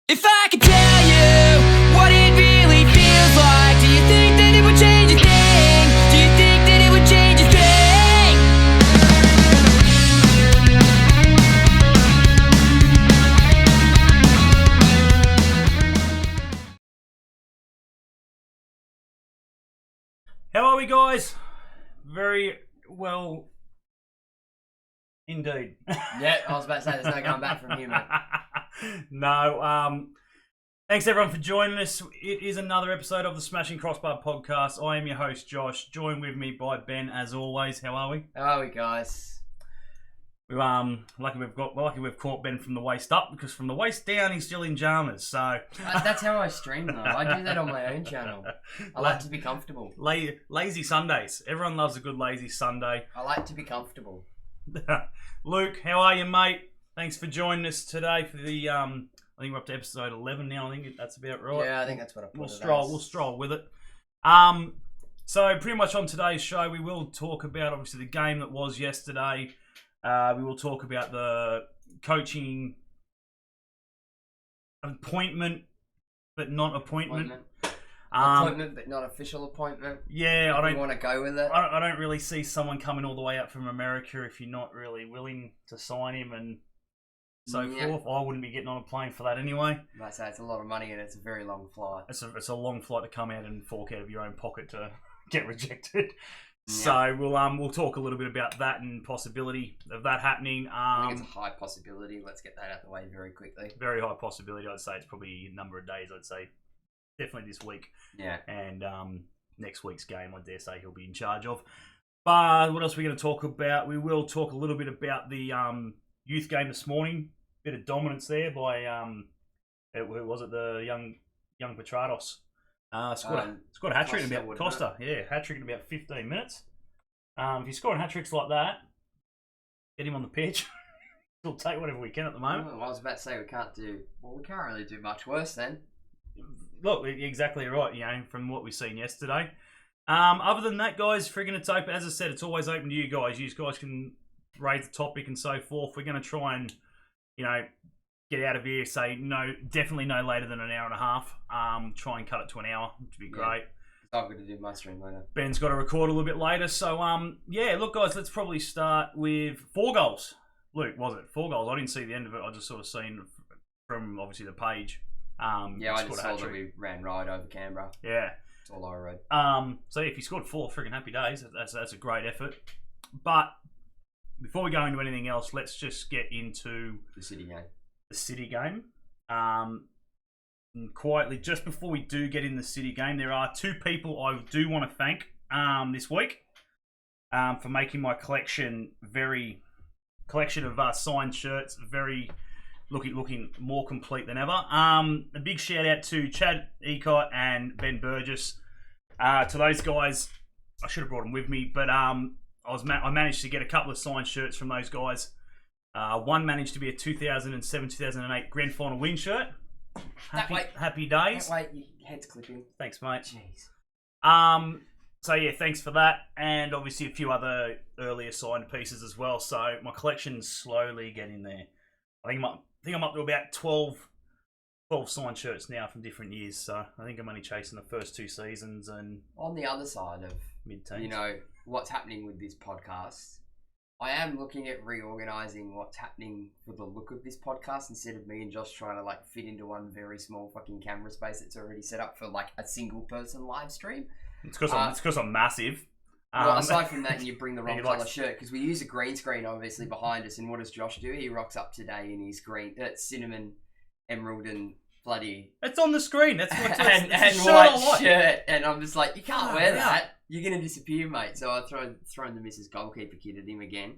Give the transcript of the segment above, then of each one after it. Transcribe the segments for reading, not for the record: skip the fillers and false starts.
If I could tell you what it really feels like, do you think that it would change a thing? Do you think that it would change a thing? How are we, guys? Very well indeed. Yeah, I was about to say there's no going back from here, mate. No, thanks everyone for joining us. It is another episode of the Smashing Crossbar Podcast. I am your host, Josh, joined with me by Ben, as always. How are we? How are we, guys? Lucky we've caught Ben from the waist up, because from the waist down he's still in jammers. So That's how I stream, though. I do that on my own channel. I like to be comfortable. Lazy Sundays. Everyone loves a good lazy Sunday. I like to be comfortable. Luke, how are you, mate? Thanks for joining us today for the I think we're up to episode 11 now. I think that's about right. Yeah, I think that's what I put We'll it as. stroll with it. So pretty much on today's show, we will talk about obviously the game that was yesterday. We will talk about the coaching appointment, but not appointment. Appointment, but not official appointment. Yeah, I don't want to go with it. I don't really see someone coming all the way up from America if you're not really willing to sign him and so forth. I wouldn't be getting on a plane for that anyway. Like I say, it's a lot of money and it's a very long flight. It's a long flight to come out and fork out of your own pocket to get rejected. Yeah. So we'll talk a little bit about that and possibility of that happening. I think it's a high possibility. Let's get that out of the way very quickly. Very high possibility. I'd say it's probably a number of days. I'd say definitely this week. Yeah. And next week's game, I dare say he'll be in charge of. But what else are we going to talk about? We will talk a little bit about the youth game this morning. Bit of dominance there by who was it? The young Petrados. Scored a hat trick in about Costa. Yeah, hat trick in about 15 minutes. If you're scoring hat tricks like that, get him on the pitch. We'll take whatever we can at the moment. Well, I was about to say we can't really do much worse then. Look, exactly right. You know, from what we've seen yesterday. Other than that, guys, friggin' it's open. As I said, it's always open to you guys. You guys can raise the topic and so forth. We're going to try and, get out of here. Say no, definitely no later than an hour and a half. Try and cut it to an hour, which would be great. I've got to do my stream later. Ben's got to record a little bit later. So, look, guys, let's probably start with 4 goals. Luke, was it 4 goals? I didn't see the end of it. I just sort of seen from obviously the page. I just saw that we ran right over Canberra. Yeah. That's all I read. So if you scored 4, friggin' happy days. That's a great effort. But before we go into anything else, let's just get into the City game. And quietly, just before we do get in the City game, there are 2 people I do want to thank this week for making my collection of signed shirts very looking more complete than ever. A big shout out to Chad Ecott and Ben Burgess. To those guys, I should have brought them with me, but I managed to get a couple of signed shirts from those guys. One managed to be a 2007-2008 Grand Final win shirt. Happy days. Wait, your head's clipping. Thanks, mate. Jeez. So yeah, thanks for that, and obviously a few other earlier signed pieces as well. So my collection's slowly getting there. I think I'm up to about 12 signed shirts now from different years. So I think I'm only chasing the first 2 seasons and on the other side of mid-teens. What's happening with this podcast. I am looking at reorganizing what's happening for the look of this podcast instead of me and Josh trying to fit into one very small fucking camera space that's already set up for a single person live stream. It's because I'm massive. Well, aside from that, you bring the wrong colour shirt because we use a green screen obviously behind us. And what does Josh do? He rocks up today in his green, cinnamon, emerald, and bloody. It's on the screen. That's what's and white shirt. And I'm just like, you can't wear that. You're gonna disappear, mate. So I thrown the Mrs. Goalkeeper kit at him again,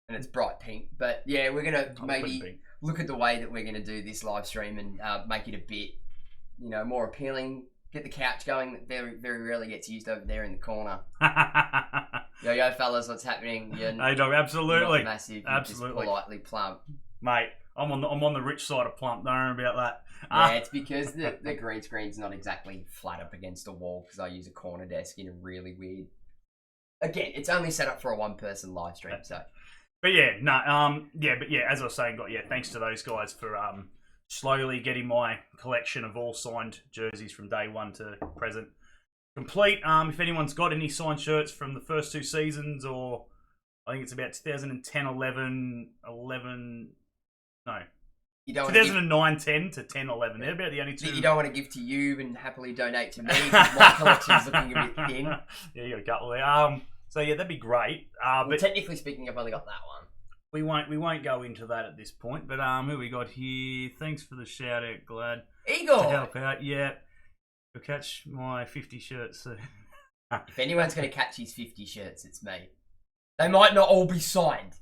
and it's bright pink. But yeah, we're gonna maybe look at the way that we're gonna do this live stream and make it a bit, more appealing. Get the couch going that very, very rarely gets used over there in the corner. Yo, fellas, what's happening? Hey, dog, absolutely. You're not massive, you're absolutely. just politely plump. Mate, I'm on the rich side of plump. Don't worry about that. Yeah, it's because the green screen's not exactly flat up against a wall because I use a corner desk in a really weird. Again, it's only set up for a 1-person live stream, so. But yeah, no, as I was saying, thanks to those guys for slowly getting my collection of all signed jerseys from day one to present complete. If anyone's got any signed shirts from the first 2 seasons, or I think it's about 2010, 11, no. You don't 2009, 10 to 10, 11. They're about the only 2. That you don't want to give to you and happily donate to me because my collection's looking a bit thin. Yeah, you got a couple there. So yeah, that'd be great. But technically speaking, I've only got that one. We won't go into that at this point. But who we got here? Thanks for the shout out, Glad. Eagle! To help out, yeah. You'll catch my 50 shirts soon. If anyone's going to catch his 50 shirts, it's me. They might not all be signed,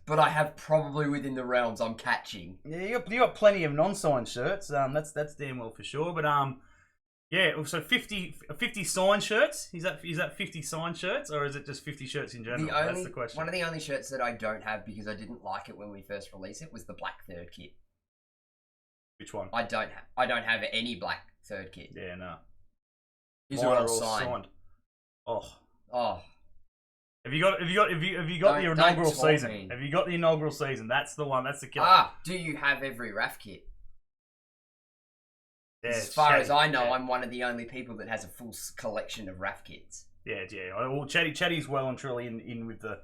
but I have probably within the realms I'm catching. Yeah, you got plenty of non-signed shirts. That's damn well for sure. But yeah. So 50 signed shirts. Is that 50 signed shirts, or is it just 50 shirts in general? That's the question. One of the only shirts that I don't have because I didn't like it when we first released it was the black third kit. Which one? I don't have any black third kit. Yeah, no. These are all signed. Oh. Have you got the inaugural season? Have you got the inaugural season? That's the one. That's the killer. Do you have every RAF kit? Yeah, as far as I know, I'm one of the only people that has a full collection of RAF kits. Yeah. Well, Chatty's well and truly in with the.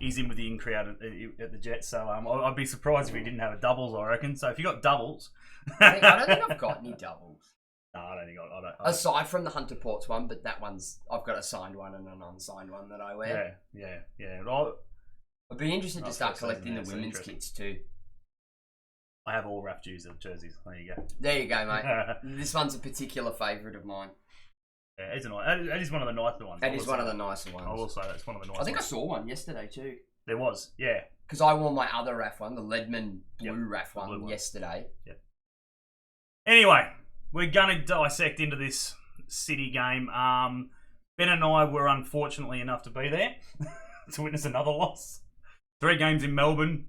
He's in with the in crowd at the Jets, so I'd be surprised if he didn't have a doubles. I reckon. So if you got doubles, I don't think I've got any doubles. No, I don't think I don't. Aside from the Hunter Ports one, but that one's I've got a signed one and an unsigned one that I wear. Yeah. I'd be interested to start collecting the women's kits too. I have all RAF jerseys. There you go. There you go, mate. This one's a particular favourite of mine. Yeah, it's that is one of the nicer ones. That is one of the nicer ones. I will say that's one of the nicer I think ones. I saw one yesterday too. There was, yeah. Because I wore my other RAF one, the Leadman blue RAF one, yesterday. Yep. Anyway, we're going to dissect into this City game. Ben and I were unfortunately enough to be there to witness another loss. 3 games in Melbourne.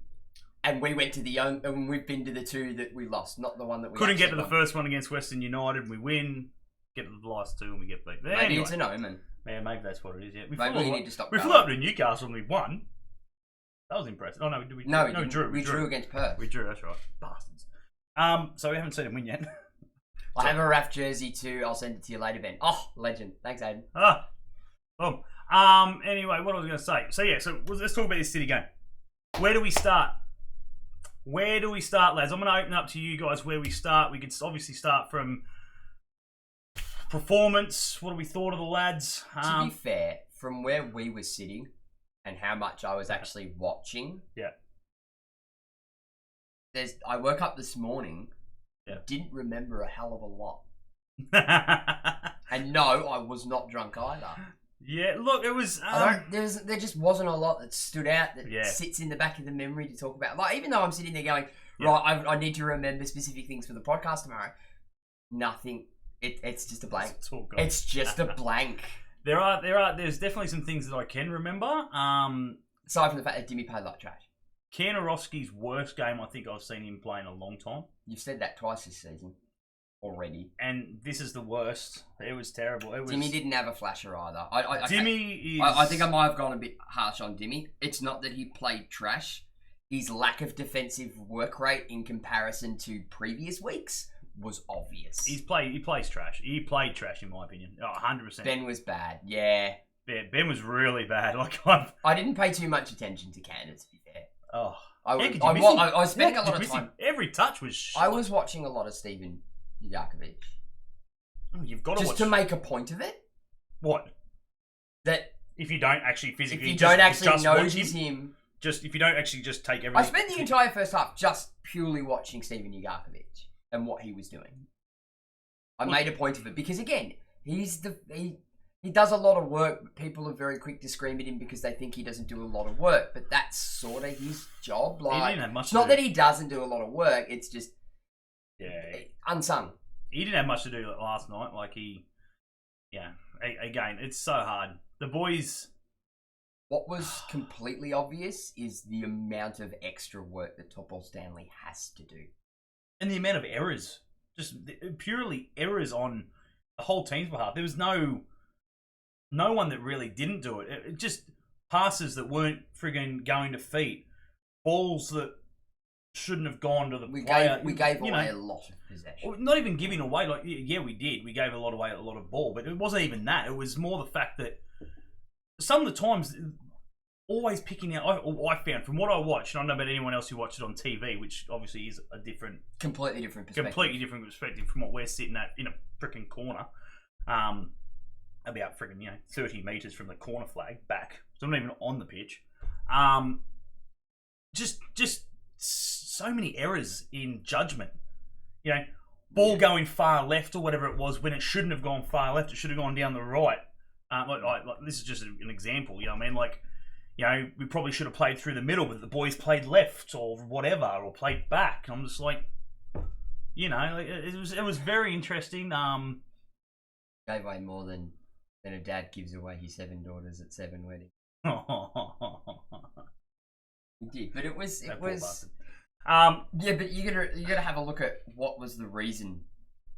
And we went to and we've been to the 2 that we lost, not the one that we couldn't get to won. The first one against Western United. We win. Get to the last 2 and we get beat. Maybe anyway, it's an omen. Yeah, maybe that's what it is. Yeah, maybe we need to stop. We flew up to Newcastle and we won. That was impressive. Oh no, we drew. We drew against Perth. We drew. That's right, bastards. So we haven't seen him win yet. I have a RAF jersey too. I'll send it to you later, Ben. Oh, legend. Thanks, Aiden. Anyway, what I was going to say. So let's talk about this City game. Where do we start? Lads? I'm going to open up to you guys where we start. We could obviously start from performance. What do we thought of the lads? To be fair, from where we were sitting and how much I was actually watching. Yeah. I woke up this morning. Yeah. Didn't remember a hell of a lot. And no, I was not drunk either. Yeah, look, it was. There just wasn't a lot that stood out that sits in the back of the memory to talk about. Like, even though I'm sitting there going, right, I need to remember specific things for the podcast tomorrow. Nothing. It's just a blank. It's just a blank. There's definitely some things that I can remember. Aside from the fact that Dimmy played like trash. Kianowski's worst game I think I've seen him play in a long time. You've said that twice this season already. And this is the worst. It was terrible. Dimmy didn't have a flasher either. I think I might have gone a bit harsh on Dimmy. It's not that he played trash. His lack of defensive work rate in comparison to previous weeks was obvious. He plays trash. He played trash in my opinion. 100%. Ben was bad. Yeah, Ben was really bad. I didn't pay too much attention to Canada, to be fair. Oh, I was spending a lot of time. Every touch was shot. I was watching a lot of Steven Jakovic. Oh, you've got to just to make a point of it. What? That if you don't actually physically, if you don't actually notice him, if you don't actually just take everything. I spent the entire first half just purely watching Steven Jakovic and what he was doing. I made a point of it because again, he does a lot of work, but people are very quick to scream at him because they think he doesn't do a lot of work. But that's sort of his job. Like, he didn't have much it's not that he doesn't do a lot of work. It's just unsung. He didn't have much to do last night. Again, it's so hard. The boys. What was completely obvious is the amount of extra work that Topol Stanley has to do, and the amount of errors, just purely errors on the whole team's behalf. There was no one that really didn't do it. It just passes that weren't frigging going to feet, balls that shouldn't have gone to the We player. gave away a lot of possession. Not even giving away. Like, yeah, we did. We gave a lot away, a lot of ball, but it wasn't even that. It was more the fact that some of the times, always picking out. I found from what I watched, and I don't know about anyone else who watched it on TV, which obviously is a completely different perspective. From what we're sitting at in a freaking corner, about freaking 30 meters from the corner flag back. So I'm not even on the pitch. Just so many errors in judgment. Ball going far left or whatever it was when it shouldn't have gone far left. It should have gone down the right. Like this is just an example. You know what I mean? Like, we probably should have played through the middle, but the boys played left or whatever, or played back. And I'm just like, it was very interesting. Gave away more than a dad gives away his 7 daughters at 7 weddings. He did, but it was. Yeah, but you gotta have a look at what was the reason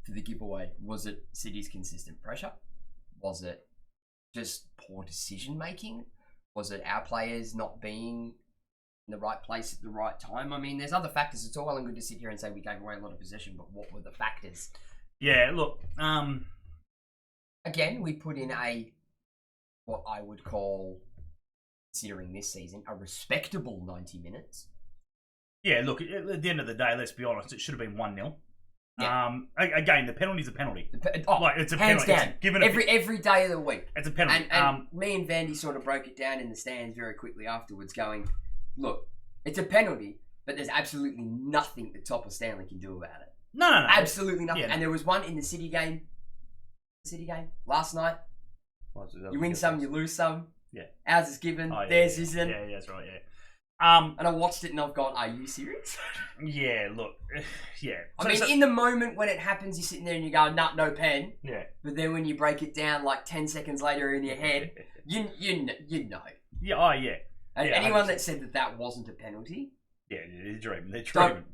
for the giveaway. Was it City's consistent pressure? Was it just poor decision making? Was it our players not being in the right place at the right time? I mean, there's other factors. It's all well and good to sit here and say we gave away a lot of possession, but what were the factors? Yeah, look. Again, we put in what I would call, considering this season, a respectable 90 minutes. Yeah, look, at the end of the day, let's be honest, it should have been 1-0. Yeah. Again, the penalty's a penalty. It's a hands penalty. Down. Every day of the week. It's a penalty. And me and Vandy sort of broke it down in the stands very quickly afterwards, going, look, it's a penalty, but there's absolutely nothing that Topper Stanley can do about it. No. Absolutely nothing. Yeah. And there was one in the City game last night. You win some, you lose some. Yeah. Ours is given, theirs isn't. Yeah, that's right, yeah. And I watched it and I've gone, are you serious? Yeah, look, yeah. In the moment when it happens, you're sitting there and you go, nah, no pen. Yeah. But then when you break it down like 10 seconds later in your head, you know. Yeah, yeah. And anyone that said that wasn't a penalty. Yeah, they're dreaming. They're dreaming.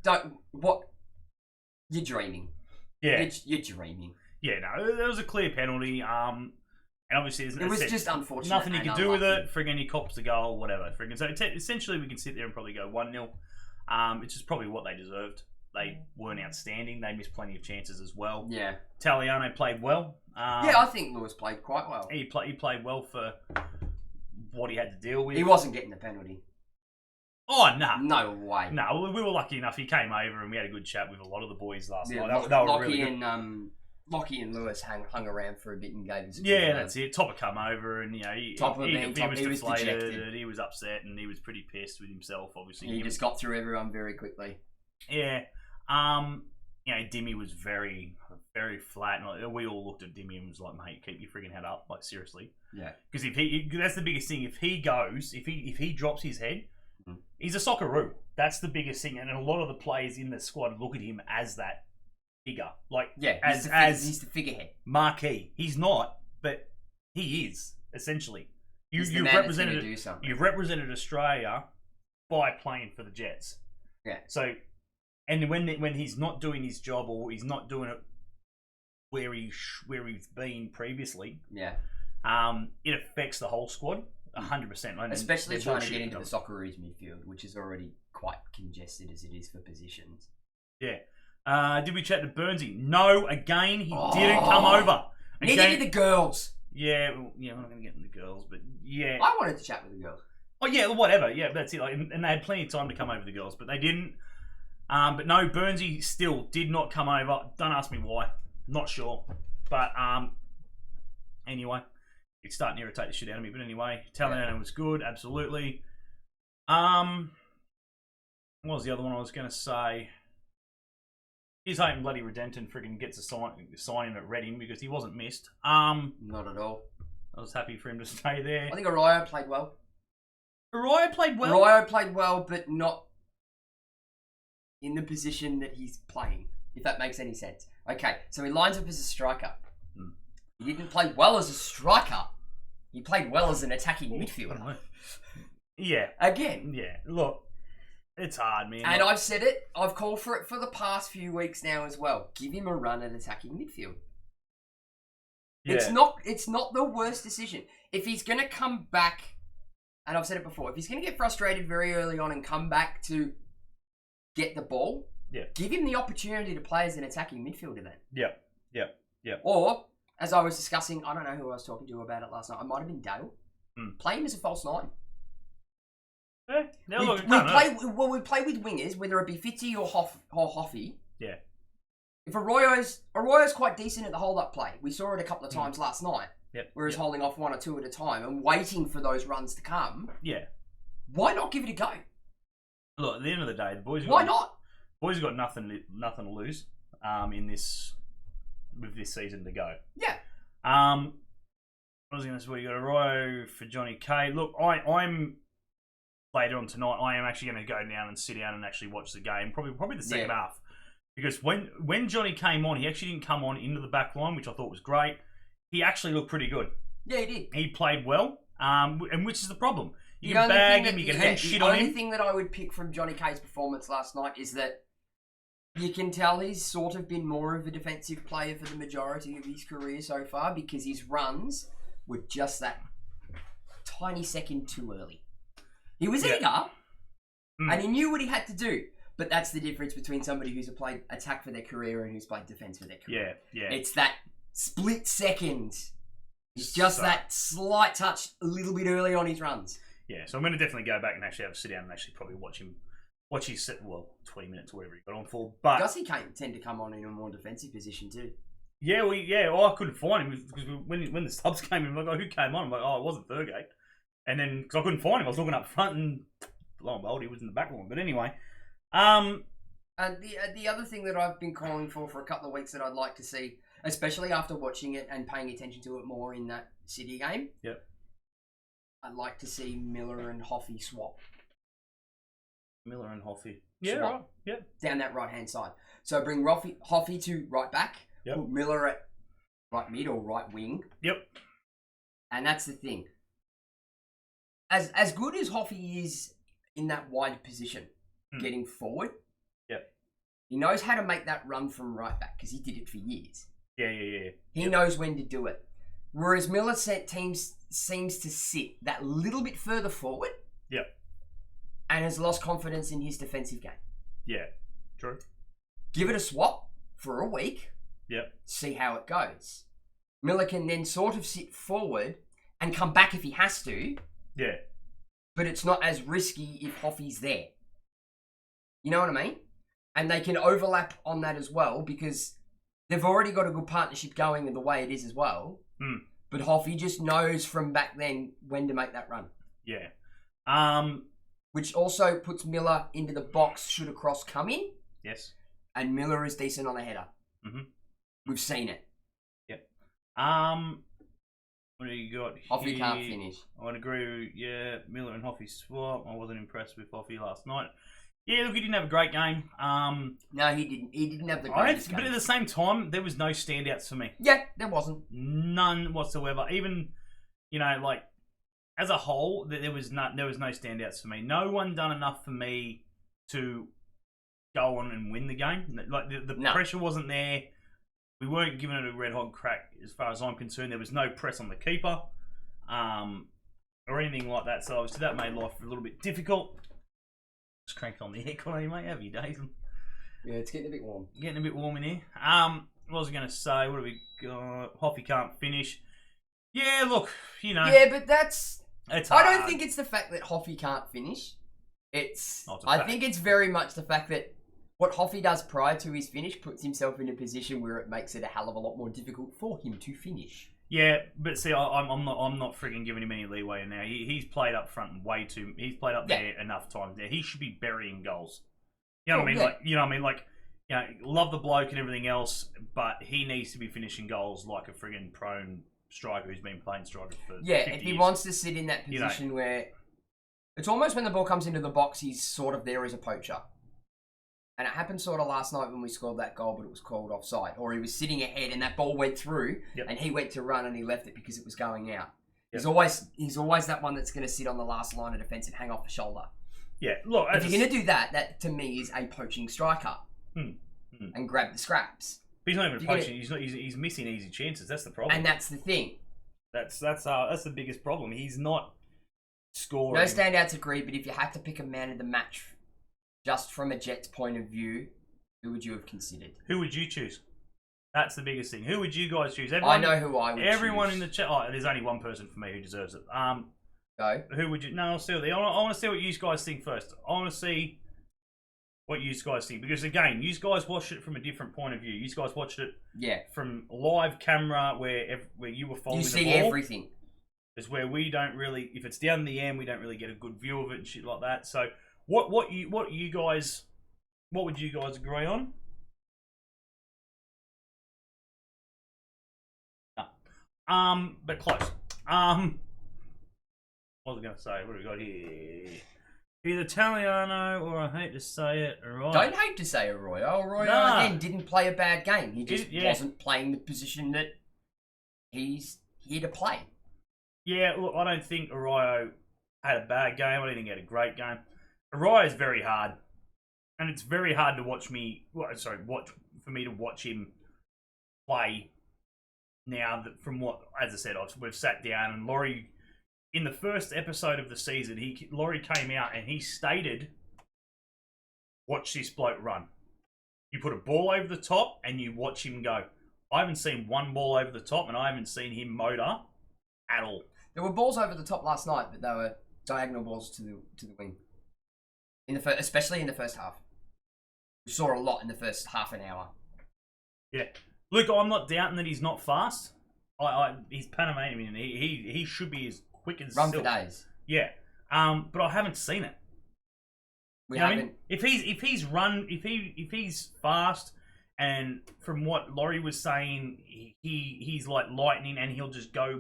You're dreaming. Yeah. You're dreaming. Yeah, no, there was a clear penalty. And obviously, it was just unfortunate. Nothing you could do with it. Friggin' he cops the goal, whatever. Friggin'. So essentially, we can sit there and probably go 1-0. Which is probably what they deserved. They weren't outstanding. They missed plenty of chances as well. Yeah. Taliano played well. I think Lewis played quite well. He played well for what he had to deal with. He wasn't getting the penalty. Oh, no. No way. No, we were lucky enough. He came over and we had a good chat with a lot of the boys last night. Lockie and Lewis hung around for a bit and gave us a that's it. Topper come over and, he was deflated and he was upset and he was pretty pissed with himself, obviously. He just got through everyone very quickly. Yeah. Dimmy was very, very flat. And we all looked at Dimmy and was like, mate, keep your friggin' head up. Like, seriously. Yeah. Because that's the biggest thing. If he drops his head, he's a Socceroo. That's the biggest thing. And a lot of the players in the squad look at him as that figure. Like, he's the figurehead. Marquee. He's not, but he is, essentially. You've represented Australia by playing for the Jets. Yeah. So, and when he's not doing his job or he's not doing it where he's been previously, it affects the whole squad 100%. Especially trying to get into the Socceroos midfield, which is already quite congested as it is for positions. Yeah. Did we chat to Burnsy? No, again, he didn't come over. Neither did the girls. Yeah, we're not going to get into the girls, but yeah. I wanted to chat with the girls. Oh, yeah, whatever. Yeah, that's it. And they had plenty of time to come over, the girls, but they didn't. But no, Burnsy still did not come over. Don't ask me why. Not sure. But anyway, it's starting to irritate the shit out of me. But anyway, Taliano was good, absolutely. What was the other one I was going to say? He's hoping bloody Redenton friggin' gets a sign in at Reading because he wasn't missed. Not at all. I was happy for him to stay there. I think Arroyo played well. Arroyo played well, but not in the position that he's playing, if that makes any sense. Okay, so he lines up as a striker. He didn't play well as a striker. He played well as an attacking midfielder. Yeah. Again. Yeah. Look, it's hard, man. And I've said it. I've called for it for the past few weeks now as well. Give him a run at attacking midfield. Yeah. It's not the worst decision. If he's going to come back, and I've said it before, if he's going to get frustrated very early on and come back to get the ball, give him the opportunity to play as an attacking midfielder then. Yeah. Or, as I was discussing, I don't know who I was talking to about it last night. It might have been Dale. Play him as a false 9. Yeah, we play with wingers, whether it be Fitzy or Hoffy. Yeah. If Arroyo's quite decent at the hold-up play. We saw it a couple of times last night. Yep. Where he's holding off 1 or 2 at a time and waiting for those runs to come. Yeah. Why not give it a go? Look, at the end of the day, the boys. Why not? Boys have got nothing to lose. With this season to go. Yeah. I was going to say, you got Arroyo for Johnny K. Look, I'm later on tonight. I am actually going to go down and sit down and actually watch the game. Probably the second half, because when Johnny came on, he actually didn't come on into the back line, which I thought was great. He actually looked pretty good. Yeah, he did. He played well, and which is the problem. You can bag him, you can hang shit on him. The only thing that I would pick from Johnny K's performance last night is that you can tell he's sort of been more of a defensive player for the majority of his career so far, because his runs were just that tiny second too early. He was eager, and he knew what he had to do. But that's the difference between somebody who's played attack for their career and who's played defense for their career. Yeah. It's that split second. It's just that slight touch a little bit early on his runs. Yeah, so I'm going to definitely go back and actually have a sit down and actually probably watch his 20 minutes or whatever he got on for. But does he tend to come on in a more defensive position too? Yeah, well, I couldn't find him because when the subs came in, I'm like, oh, who came on? I'm like, oh, it wasn't Thurgate. And then, because I couldn't find him, I was looking up front and lo and behold, he was in the back line. But anyway. And the other thing that I've been calling for a couple of weeks that I'd like to see, especially after watching it and paying attention to it more in that City game. Yep. I'd like to see Miller and Hoffy swap. Miller and Hoffy. Yeah, right. Yeah. Down that right-hand side. So bring Hoffy to right back. Yep. Put Miller at right mid or right wing. Yep. And that's the thing. As good as Hoffy is in that wide position, getting forward, he knows how to make that run from right back because he did it for years. Yeah. He knows when to do it. Whereas Miller seems to sit that little bit further forward. Yep. And has lost confidence in his defensive game. Yeah, true. Give it a swap for a week. Yep. See how it goes. Miller can then sort of sit forward and come back if he has to. Yeah. But it's not as risky if Hoffy's there. You know what I mean? And they can overlap on that as well because they've already got a good partnership going in the way it is as well. But Hoffy just knows from back then when to make that run. Yeah. Which also puts Miller into the box should a cross come in. Yes. And Miller is decent on a header. Mm-hmm. We've seen it. Yep. What do you got here? Hoffy can't finish. I would agree. Yeah, Miller and Hoffy swap. I wasn't impressed with Hoffy last night. Yeah, look, he didn't have a great game. No, he didn't. He didn't have the greatest game. But at the same time, there was no standouts for me. Yeah, there wasn't. None whatsoever. Even, like, as a whole, there was no standouts for me. No one done enough for me to go on and win the game. Like, the pressure wasn't there. We weren't giving it a red hot crack as far as I'm concerned. There was no press on the keeper or anything like that. So obviously that made life a little bit difficult. Just cranked on the aircon, mate. Have you days? Yeah, it's getting a bit warm. Getting a bit warm in here. What was I going to say? What have we got? Hoffy can't finish. Yeah, look, Yeah, but it's hard. I don't think it's the fact that Hoffy can't finish. I think it's very much the fact that what Hoffy does prior to his finish puts himself in a position where it makes it a hell of a lot more difficult for him to finish. Yeah, but see, I'm not frigging giving him any leeway now. He's played up front way too. He's played up there enough times. There, he should be burying goals. You know what I mean? Yeah. Like, love the bloke and everything else, but he needs to be finishing goals like a frigging prone striker who's been playing striker for 50 if he years. wants to sit in that position where it's almost when the ball comes into the box, he's sort of there as a poacher. And it happened sort of last night when we scored that goal, but it was called offside. Or he was sitting ahead and that ball went through and he went to run and he left it because it was going out. Yep. He's always that one that's going to sit on the last line of defence and hang off the shoulder. Yeah, look, if you're going to do that, that to me is a poaching striker. And grab the scraps. But he's not even poaching. He's missing easy chances. That's the problem. And that's the thing. That's the biggest problem. He's not scoring. No standouts, agreed. But if you had to pick a man of the match just from a Jets point of view, who would you have considered? Who would you choose? That's the biggest thing. Who would you guys choose? I know who I would Everyone choose. in the chat. Oh, there's only one person for me who deserves it. Go. Who would you? No, I'll see. I want to see what you guys think first. I want to see what you guys think because again, you guys watched it from a different point of view. You guys watched it from live camera where you were following. You see the ball. everything. Is where we don't really, if it's down the end, we don't really get a good view of it and shit like that. So, what would you guys agree on? But close. What was I going to say? What do we got here? Either Italiano or I hate to say it, Arroyo. Don't hate to say Arroyo. Arroyo again didn't play a bad game. He just wasn't playing the position that he's here to play. Yeah, look, I don't think Arroyo had a bad game. I don't think he had a great game. Arroyo is very hard, and it's very hard to watch for me to watch him play. Now that from what, as I said, we've sat down and Laurie, in the first episode of the season, Laurie came out and he stated, "Watch this bloke run. You put a ball over the top and you watch him go." I haven't seen one ball over the top, and I haven't seen him motor at all. There were balls over the top last night, but they were diagonal balls to the wing. Especially in the first half, we saw a lot in the first half an hour. Yeah. Look, I'm not doubting that he's not fast. He's Panamanian. He should be as quick as run silk. for days. Yeah. But I haven't seen it. We haven't. I mean? If he's fast, and from what Laurie was saying, he's like lightning, and he'll just go.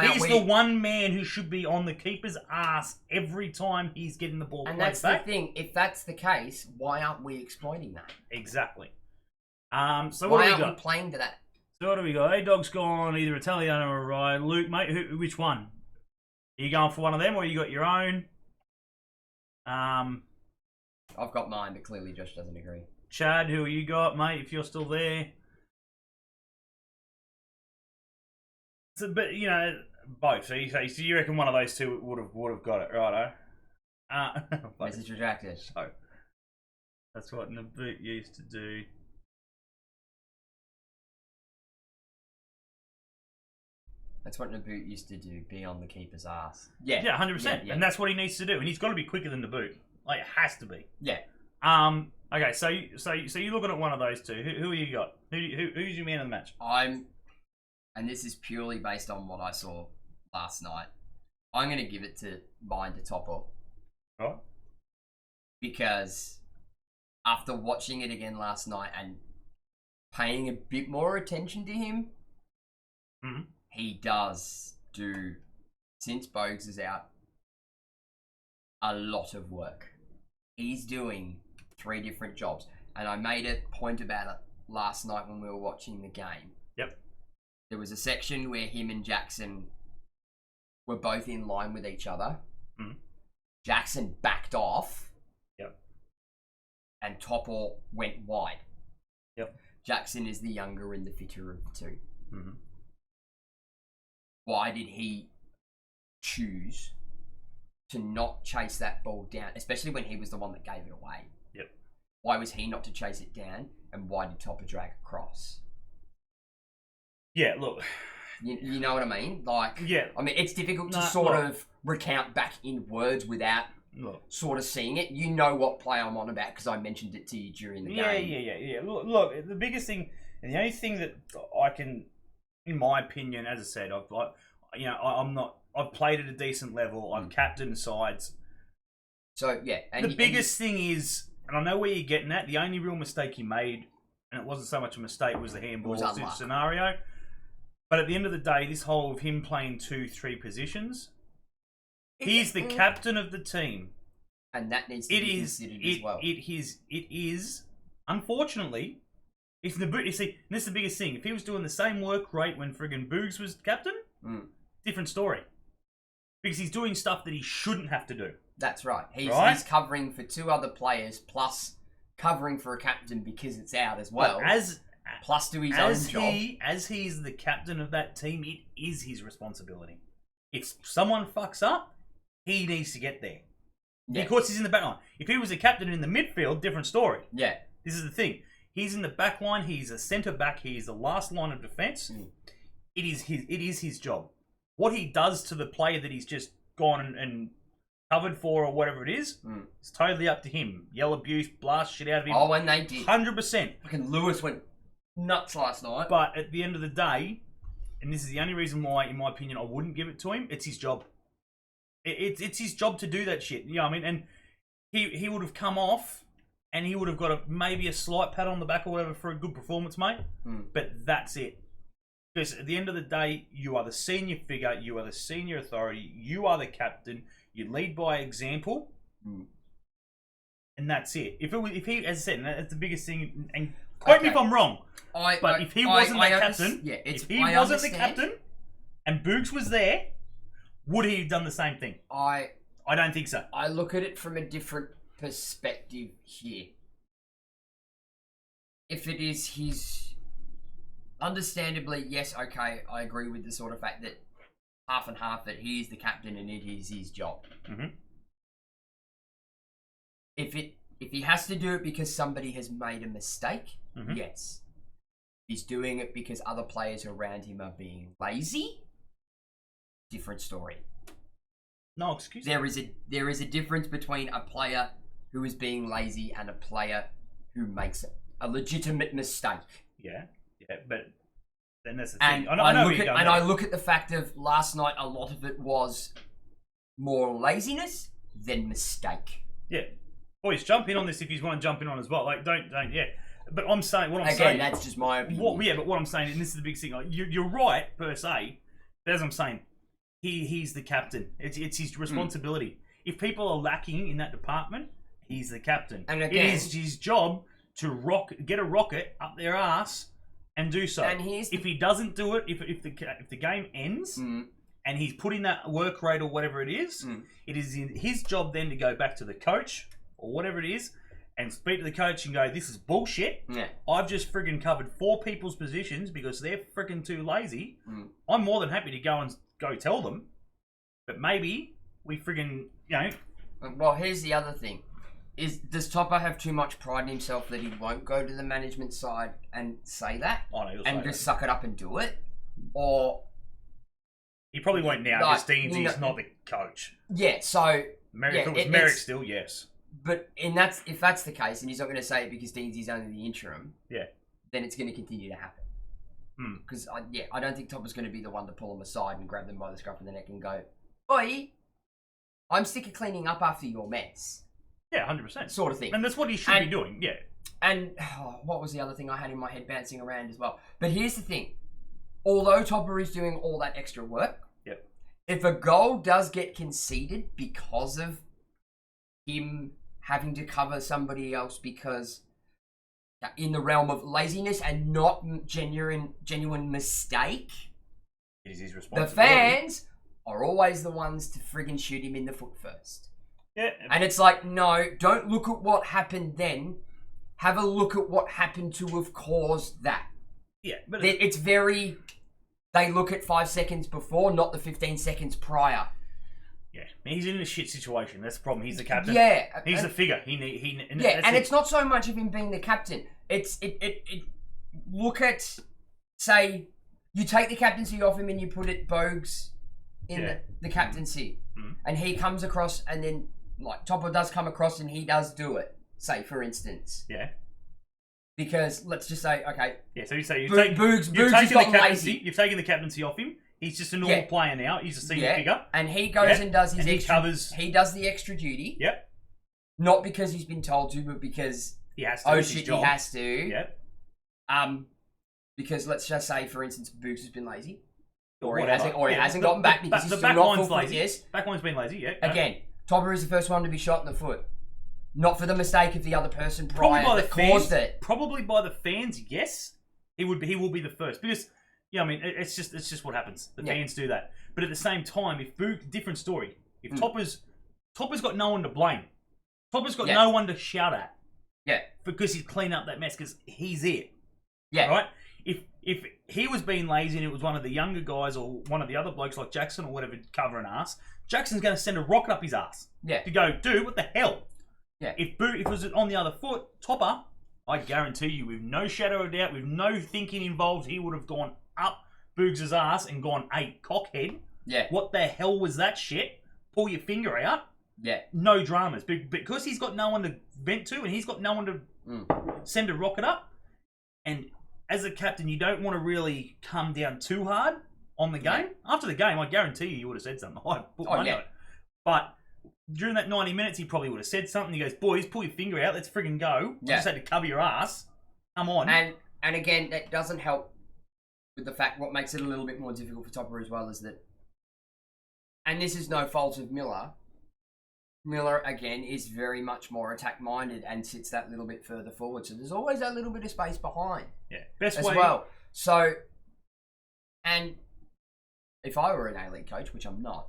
He's the one man who should be on the keeper's ass every time he's getting the ball. And that's the thing. If that's the case, why aren't we exploiting that? Exactly. So why what aren't we playing to that? So what do we got? A-Dog's gone, either Italiano or Ryan. Luke, mate, which one? Are you going for one of them, or you got your own? I've got mine, but clearly Josh doesn't agree. Chad, who you got, mate, if you're still there? So, but, both. So you reckon one of those two would have got it, righto? Message retracted. So, that's what Naboot used to do. That's what Naboot used to do, be on the keeper's ass. Yeah, 100%. Yeah. And that's what he needs to do. And he's got to be quicker than Naboot. Like, it has to be. Yeah. Okay, so you're looking at one of those two. Who you got? Who's your man of the match? And this is purely based on what I saw last night. I'm going to give it to mine to Topo. Right. Because after watching it again last night and paying a bit more attention to him, he does do, since Bogues is out, a lot of work. He's doing 3 different jobs. And I made a point about it last night when we were watching the game. Yep. There was a section where him and Jackson were both in line with each other. Jackson backed off. Yep. And Topor went wide. Yep. Jackson is the younger and the fitter of the two. Why did he choose to not chase that ball down, especially when he was the one that gave it away? Yep. Why was he not to chase it down, and why did Topper drag across? Yeah, look. You know what I mean? Like, yeah. I mean, it's difficult to sort of recount back in words without sort of seeing it. You know what play I'm on about because I mentioned it to you during the game. Yeah. Look, the biggest thing, and the only thing that I can, in my opinion, as I said, I've played at a decent level. I've captained sides. So yeah, and the biggest thing is, and I know where you're getting at. The only real mistake he made, and it wasn't so much a mistake, was the handball scenario. But at the end of the day, this whole of him playing 2-3 positions, he's the captain of the team, and that needs to be considered as well. It is. Unfortunately, if Naboot, you see, and this is the biggest thing. If he was doing the same work rate when friggin' Boogs was captain, different story. Because he's doing stuff that he shouldn't have to do. That's right. He's covering for 2 other players, plus covering for a captain because it's out as well. Plus to his own job. As he's the captain of that team, it is his responsibility. If someone fucks up, he needs to get there. Yeah. Because he's in the back line. If he was a captain in the midfield, different story. Yeah. This is the thing. He's in the back line. He's a centre back. He is the last line of defence. It is his job. What he does to the player that he's just gone and covered for or whatever it is, it's totally up to him. Yell abuse, blast shit out of him. Oh, and they did. 100%. Fucking Lewis went nuts last night. But at the end of the day, and this is the only reason why, in my opinion, I wouldn't give it to him, it's his job. It's his job to do that shit. You know what I mean? And he would have come off and he would have got maybe a slight pat on the back or whatever for a good performance, mate. But that's it. Because at the end of the day, you are the senior figure, you are the senior authority, you are the captain, you lead by example, and that's it. If he, as I said, and that's the biggest thing, and quote me if I'm wrong, but if he wasn't the captain, if he wasn't the captain, and Boogs was there, would he have done the same thing? I don't think so. I look at it from a different perspective here. If it is his... Understandably, yes, okay, I agree with the sort of fact that half and half, that he is the captain and it is his job. If he has to do it because somebody has made a mistake, yes. He's doing it because other players around him are being lazy. Different story. No excuse. There is a difference between a player who is being lazy and a player who makes a legitimate mistake. Yeah, but then that's the thing. And I look at the fact of last night, a lot of it was more laziness than mistake. Yeah. Boys, jump in on this if you want to jump in on as well. Like, don't, yeah. But I'm saying, Again, that's just my opinion. But what I'm saying, and this is the big thing, like, you're right, per se, but as I'm saying, he's the captain. It's his responsibility. If people are lacking in that department, he's the captain. And again, it is his job to get a rocket up their ass and do so. And if he doesn't do it, if the game ends and he's put in that work rate or whatever it is his job then to go back to the coach or whatever it is and speak to the coach and go, this is bullshit. Yeah. I've just friggin' covered 4 people's positions because they're friggin' too lazy. I'm more than happy to go tell them, but maybe we friggin', you know. Well, here's the other thing. Does Topper have too much pride in himself that he won't go to the management side and say that? And just suck it up and do it? Or... He probably won't now, because Deansy's not the coach. Yeah, so... If it was Merrick still, yes. But if that's the case, and he's not going to say it because Deansy's only the interim, then it's going to continue to happen. Because, I don't think Topper's going to be the one to pull him aside and grab them by the scruff of the neck and go, "Oi, I'm sick of cleaning up after your mess." Yeah, 100%. Sort of thing. And that's what he should be doing, yeah. And what was the other thing I had in my head bouncing around as well? But here's the thing. Although Topper is doing all that extra work, if a goal does get conceded because of him having to cover somebody else because in the realm of laziness and not genuine mistake, it is his responsibility. The fans are always the ones to friggin' shoot him in the foot first. Yeah. And it's like, no, don't look at what happened then. Have a look at what happened to have caused that. Yeah, but it's very... They look at 5 seconds before, not the 15 seconds prior. Yeah, he's in a shit situation. That's the problem. He's the captain. Yeah, he's the figure. It's not so much of him being the captain. It's look at, say, you take the captaincy off him and you put it Bogues in the captaincy, and he comes across, and then like Topper does come across and he does do it. Say for instance. Yeah. Because let's just say, okay. Yeah, so you say Boogs has gotten lazy. You've taken the captaincy off him. He's just a normal player now. He's a senior figure. And he goes and does his he does the extra duty. Yep. Not because he's been told to, but because he has to. He has to. Yep. Because let's just say, for instance, Boogs has been lazy. Or he hasn't gotten back because he's still not full lazy. Yes. Back line's been lazy, yeah. Again, Topper is the first one to be shot in the foot. Not for the mistake of the other person prior that caused it. Probably by the fans, yes. He will be the first. Because, I mean, it's just what happens. The fans do that. But at the same time, if Boog, different story. If Topper's got no one to blame. Topper's got no one to shout at. Yeah. Because he's cleaned up that mess, because he's it. Yeah. Right? If if he was being lazy and it was one of the younger guys or one of the other blokes like Jackson or whatever covering ass, Jackson's going to send a rocket up his ass. Yeah. To go, dude, what the hell? Yeah. If it was on the other foot, Topper, I guarantee you, with no shadow of doubt, with no thinking involved, he would have gone up Boogs' ass and gone, hey, cockhead. Yeah. What the hell was that shit? Pull your finger out. Yeah. No dramas. Because he's got no one to vent to and he's got no one to send a rocket up. And as a captain, you don't want to really come down too hard on the game. Yeah. After the game, I guarantee you would have said something. I put money on it. But during that 90 minutes, he probably would have said something. He goes, boys, pull your finger out. Let's friggin' go. Yeah. You just had to cover your ass. Come on. And again, that doesn't help with the fact what makes it a little bit more difficult for Topper as well is that, and this is no fault of Miller. Miller, again, is very much more attack-minded and sits that little bit further forward. So there's always that little bit of space behind. Yeah, best as way. well. So, and if I were an A-League coach, which I'm not,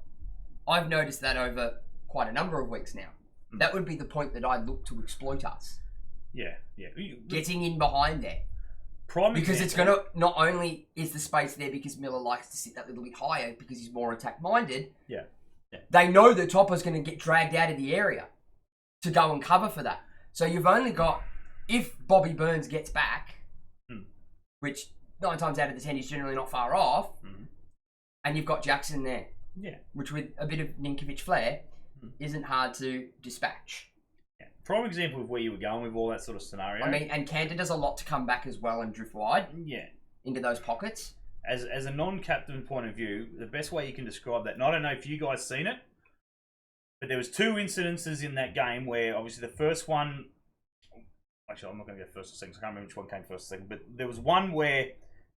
I've noticed that over quite a number of weeks now. That would be the point that I'd look to exploit us. Yeah. Getting in behind there. Because it's going to, not only is the space there because Miller likes to sit that little bit higher because he's more attack-minded. Yeah. They know that Topper's going to get dragged out of the area to go and cover for that. So you've only got, if Bobby Burns gets back, which 9 times out of the 10 is generally not far off, and you've got Jackson there, which with a bit of Ninkovic flair, isn't hard to dispatch. Yeah. Prime example of where you were going with all that sort of scenario. I mean, and Cantor does a lot to come back as well and drift wide. Yeah. Into those pockets. As a non-captain point of view, the best way you can describe that, and I don't know if you guys seen it, but there was 2 incidences in that game where obviously the first one, actually I'm not going to go first or second, so I can't remember which one came first or second, but there was one where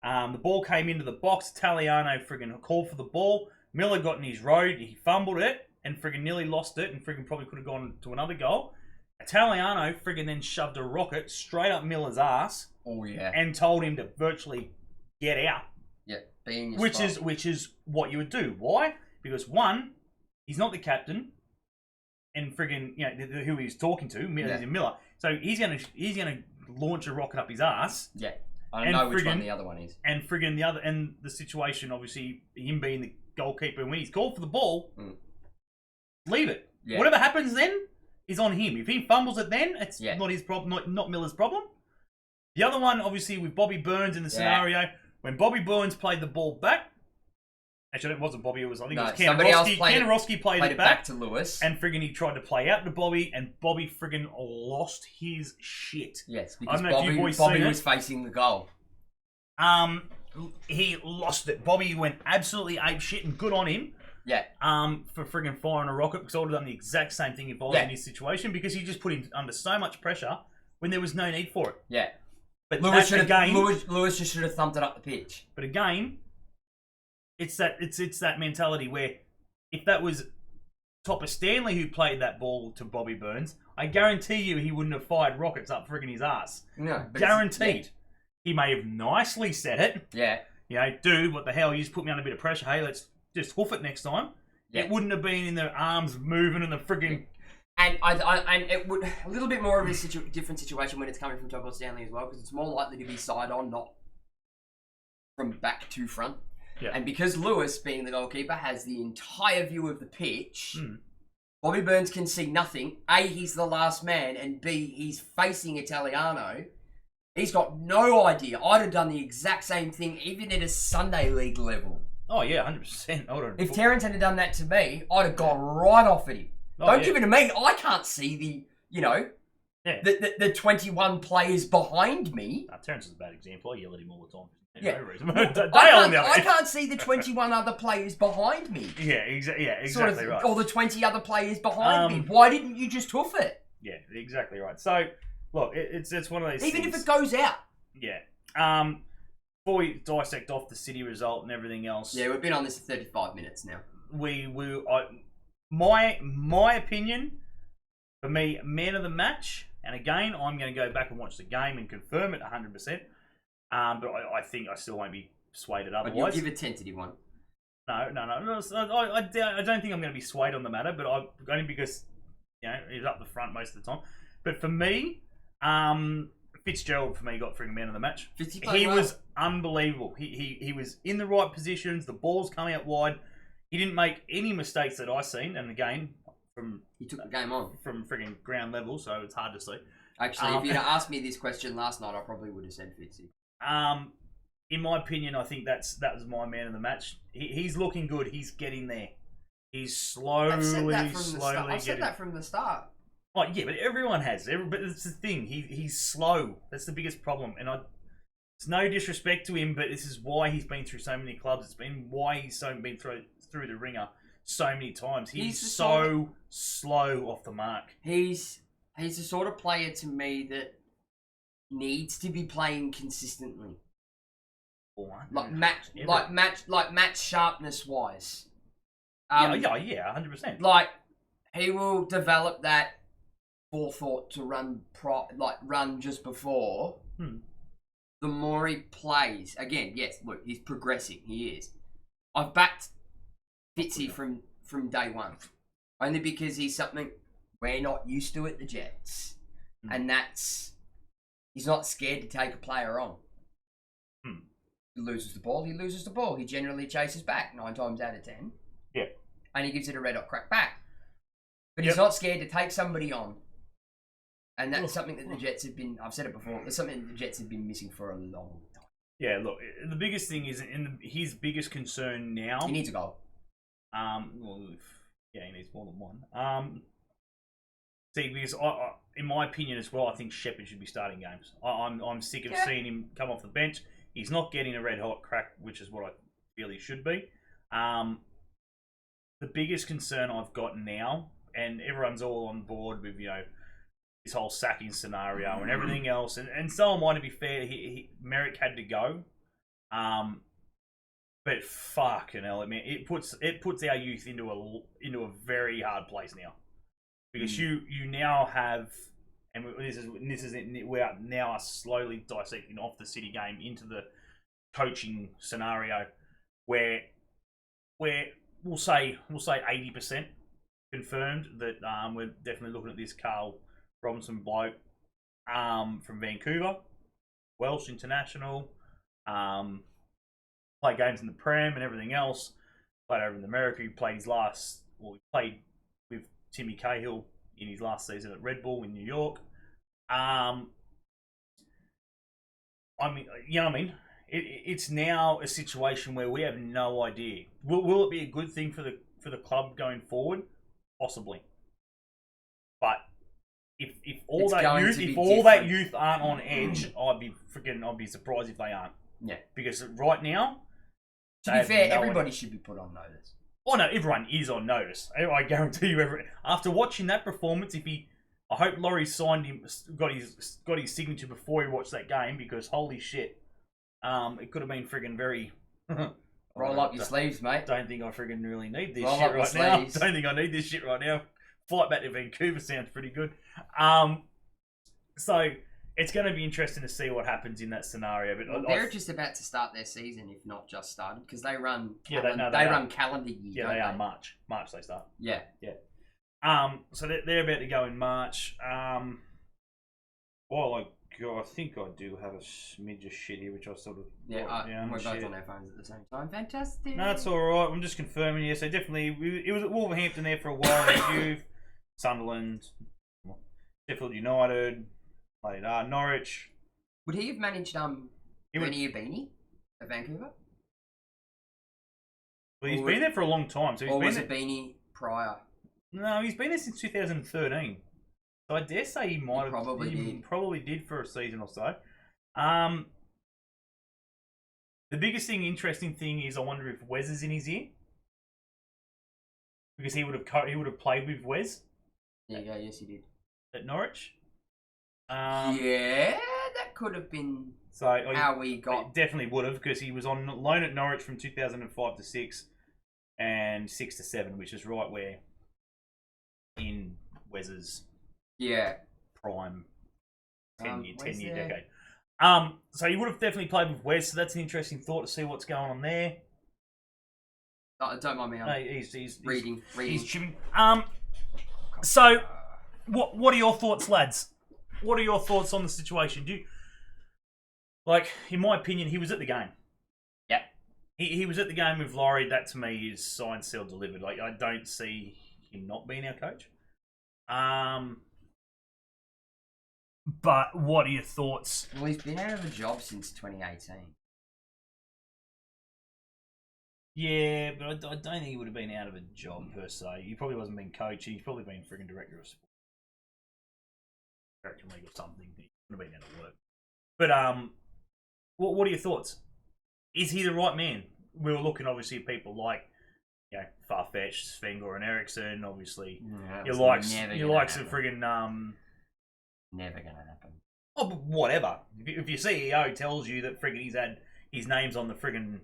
the ball came into the box, Italiano friggin' called for the ball, Miller got in his road, he fumbled it, and friggin' nearly lost it, and friggin' probably could have gone to another goal. Italiano friggin' then shoved a rocket straight up Miller's ass. Oh yeah. And told him to virtually get out. Yeah, be in your which spot. is what you would do. Why? Because one, he's not the captain, and friggin' who he's talking to, Miller. So he's gonna launch a rocket up his ass. Yeah, I don't know which one the other one is. And friggin' the situation, obviously, him being the goalkeeper, and when he's called for the ball, leave it. Yeah. Whatever happens then is on him. If he fumbles it, then it's not his problem, not Miller's problem. The other one, obviously, with Bobby Burns in the scenario. When Bobby Burns played the ball back, actually it wasn't Bobby, it was Kanarowski played it back to Lewis. And friggin' he tried to play out to Bobby, and Bobby friggin' lost his shit. Yes, because Bobby was facing the goal. He lost it. Bobby went absolutely ape shit, and good on him. Yeah. For friggin' firing a rocket, because I would have done the exact same thing if I was in his situation, because he just put him under so much pressure when there was no need for it. Yeah. But Lewis just should have thumped it up the pitch. But again, it's that mentality where if that was Topper Stanley who played that ball to Bobby Burns, I guarantee you he wouldn't have fired rockets up friggin' his ass. No, guaranteed. He may have nicely said it. Yeah. Dude, what the hell? You just put me under a bit of pressure. Hey, let's just hoof it next time. Yeah. It wouldn't have been in the arms moving and the friggin'. And it would a little bit more of a different situation when it's coming from Topper Stanley as well, because it's more likely to be side on, not from back to front. Yeah. And because Lewis, being the goalkeeper, has the entire view of the pitch, Bobby Burns can see nothing. A, he's the last man, and B, he's facing Italiano. He's got no idea. I'd have done the exact same thing, even at a Sunday League level. Oh yeah, 100%. If Terrence had done that to me, I'd have gone right off at him. Don't give it to me. I can't see the 21 players behind me. Terrence is a bad example. I yell at him all the time. Yeah. No reason. I can't see the 21 other players behind me. Yeah, exactly right. Or the 20 other players behind me. Why didn't you just hoof it? Yeah, exactly right. So, look, it's one of those Even things. if it goes out. Yeah. Before we dissect off the City result and everything else. Yeah, we've been on this for 35 minutes now. My opinion, for me, man of the match, and again, I'm going to go back and watch the game and confirm it 100%, but I think I still won't be swayed otherwise. But you'll give a tentative one. No. I don't think I'm going to be swayed on the matter, but only because he's up the front most of the time. But for me, Fitzgerald for me got friggin' man of the match. He was unbelievable. He was in the right positions. The ball's coming out wide. He didn't make any mistakes that I seen. And again, he took the game on from friggin' ground level, so it's hard to see. Actually, if you'd have asked me this question last night, I probably would have said Fitzy. In my opinion, I think that was my man of the match. He's looking good. He's getting there. He's slowly. I've said that from the start. Oh yeah, but everyone has. But it's the thing. He's slow. That's the biggest problem. And it's no disrespect to him, but this is why he's been through so many clubs. It's been why he's been through the ringer so many times. He's so slow off the mark. He's the sort of player to me that needs to be playing consistently. Match sharpness wise. Yeah, 100%. Like he will develop that forethought to run just before. The more he plays, again, yes, look, he's progressing. He is. I've backed Fitzy from day one, only because he's something we're not used to at the Jets, and that's he's not scared to take a player on. He loses the ball. He generally chases back 9 times out of 10. Yeah. And he gives it a red hot crack back. But he's not scared to take somebody on. And that's something that the Jets have been, I've said it before, that's something that the Jets have been missing for a long time. Yeah, look, the biggest thing is, his biggest concern now... He needs a goal. He needs more than one. Because in my opinion as well, I think Shepherd should be starting games. I'm sick of seeing him come off the bench. He's not getting a red hot crack, which is what I feel he should be. The biggest concern I've got now, and everyone's all on board with, this whole sacking scenario and everything else, and so am I, to be fair. Merrick had to go. But fucking hell, man, it puts our youth into a very hard place now. Because you now have, and we are now slowly dissecting off the City game into the coaching scenario, where we'll say 80% confirmed that we're definitely looking at this Carl Robinson bloke from Vancouver, Welsh international, played games in the Prem and everything else. Played over in America. He played he played with Timmy Cahill in his last season at Red Bull in New York. It's now a situation where we have no idea. Will it be a good thing for the club going forward? Possibly. But if all that youth aren't on edge, I'd be surprised if they aren't. Yeah. Because right now, to be fair, everybody should be put on notice. Oh no, everyone is on notice. I guarantee you. After watching that performance, I hope Laurie got his signature before he watched that game, because holy shit, it could have been friggin' very. Roll up your sleeves, mate. Don't think I friggin' really need this shit right now. Don't think I need this shit right now. Flight back to Vancouver sounds pretty good. So it's going to be interesting to see what happens in that scenario. But they're just about to start their season, if not just started, because they run. They run calendar year. Yeah, they are March. March they start. Yeah. So they're about to go in March. I think I do have a smidge of shit here, which I sort of we're both on our phones at the same time. Fantastic. No, that's all right. I'm just confirming here. So definitely, it was at Wolverhampton there for a while. Youth, Sunderland, Sheffield United, played Norwich. Would he have managed Benny Abini at Vancouver? Well, he's been there for a long time. So was it Beanie prior? No, he's been there since 2013. So I dare say he probably did for a season or so. The biggest interesting thing is, I wonder if Wes is in his ear, because he would have played with Wes. There you go. Yes, he did at Norwich. Yeah, that could have been how we got. Definitely would have, because he was on loan at Norwich from 2005 to 6, and 6 to 7, which is right where in Wes's prime 10-year decade. So he would have definitely played with Wes, so that's an interesting thought to see what's going on there. Don't mind me. He's reading. He's chipping. So, what are your thoughts, lads? what are your thoughts on the situation? Like, in my opinion, he was at the game. Yeah. He was at the game with Laurie. That, to me, is signed, sealed, delivered. Like, I don't see him not being our coach. But what are your thoughts? Well, he's been out of a job since 2018. Yeah, but I don't think he would have been out of a job, per se. He probably wasn't being coach. He's probably been frigging director of sport. American League or something. He would have been out of work. But, what are your thoughts? Is he the right man? We were looking, obviously, at people like, Farfetch, Spengler, and Ericsson. Obviously, you like some friggin' Never gonna happen. Oh, but whatever. If your CEO tells you that friggin' he's had his name's on the friggin'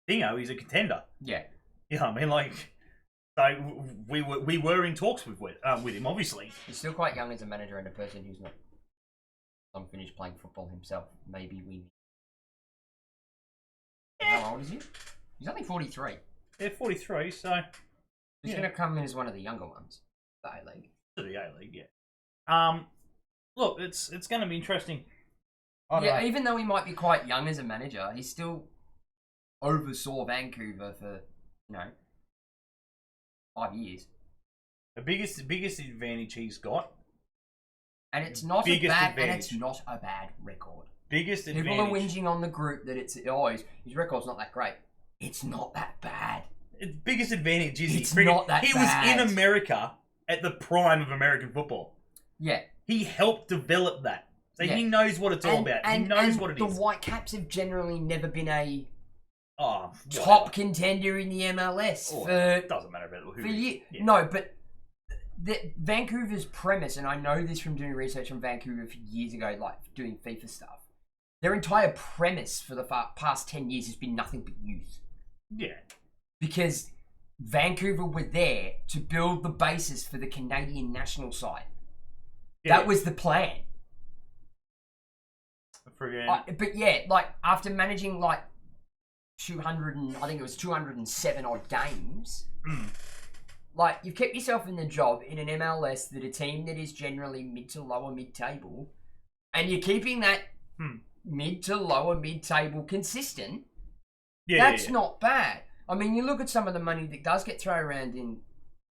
thingo, he's a contender. Yeah. You know what I mean? Like, so we were in talks with him, obviously. He's still quite young as a manager and a person who's not unfinished playing football himself. Maybe we. How old is he? He's only 43. Yeah, 43. So he's going to come in as one of the younger ones. The A League. To the A League, yeah. Look, it's going to be interesting. Yeah, even though he might be quite young as a manager, he still oversaw Vancouver for 5 years. The biggest advantage he's got, and it's not a bad record. Biggest advantage. People are whinging on the group that his record's not that great. It's not that bad. Biggest advantage is it's not that he bad. was in America at the prime of American football. Yeah. He helped develop that. So he knows what it's all about. He knows what it is. The Whitecaps have generally never been a top contender in the MLS it doesn't matter about who. No, but Vancouver's premise, and I know this from doing research on Vancouver for years ago, like doing FIFA stuff. Their entire premise for the past 10 years has been nothing but youth. Yeah. Because Vancouver were there to build the basis for the Canadian national side. Yeah. That was the plan. But yeah, like after managing like 207 odd games, like you've kept yourself in the job in an MLS that a team that is generally mid to lower mid table, and you're keeping that mid to lower mid table consistent. That's not bad. I mean, you look at some of the money that does get thrown around in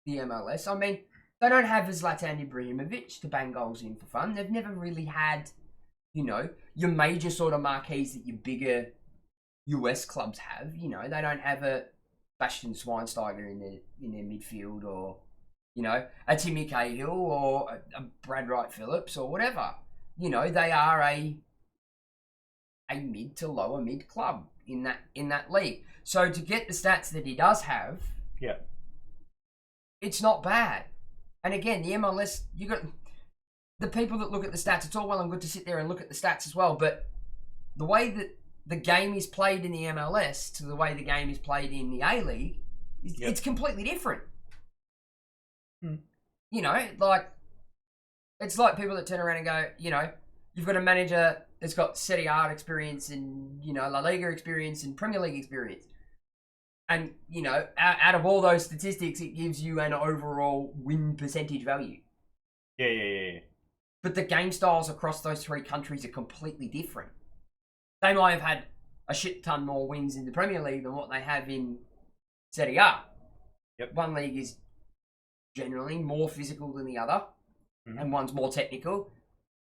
the MLS. I mean, they don't have Zlatan Ibrahimovic to bang goals in for fun. They've never really had, your major sort of marquees that your bigger US clubs have. They don't have a Bastian Schweinsteiger in their midfield, or a Timmy Cahill or a Brad Wright Phillips or whatever. They are a mid to lower mid club in that league. So to get the stats that he does have, it's not bad. And again, the MLS, you got the people that look at the stats. It's all well and good to sit there and look at the stats as well, but the way that the game is played in the MLS to the way the game is played in the A League, it's completely different. Like it's like people that turn around and go, you've got a manager that's got Serie A experience and La Liga experience and Premier League experience. And, out of all those statistics, it gives you an overall win percentage value. Yeah. But the game styles across those three countries are completely different. They might have had a shit ton more wins in the Premier League than what they have in Serie A. Yep. One league is generally more physical than the other, and one's more technical.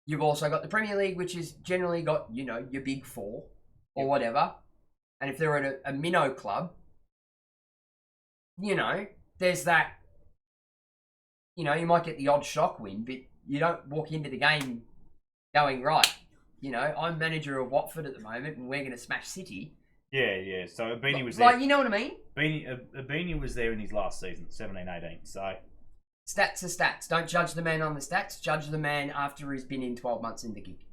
You've also got the Premier League, which has generally got, your big four or whatever. And if they're at a minnow club, there's that, you might get the odd shock win, but you don't walk into the game going, right, I'm manager of Watford at the moment and we're going to smash City. Yeah. So Abini was there. Like, you know what I mean? Abini was there in his last season, 17-18, so... Stats are stats. Don't judge the man on the stats. Judge the man after he's been in 12 months in the gig.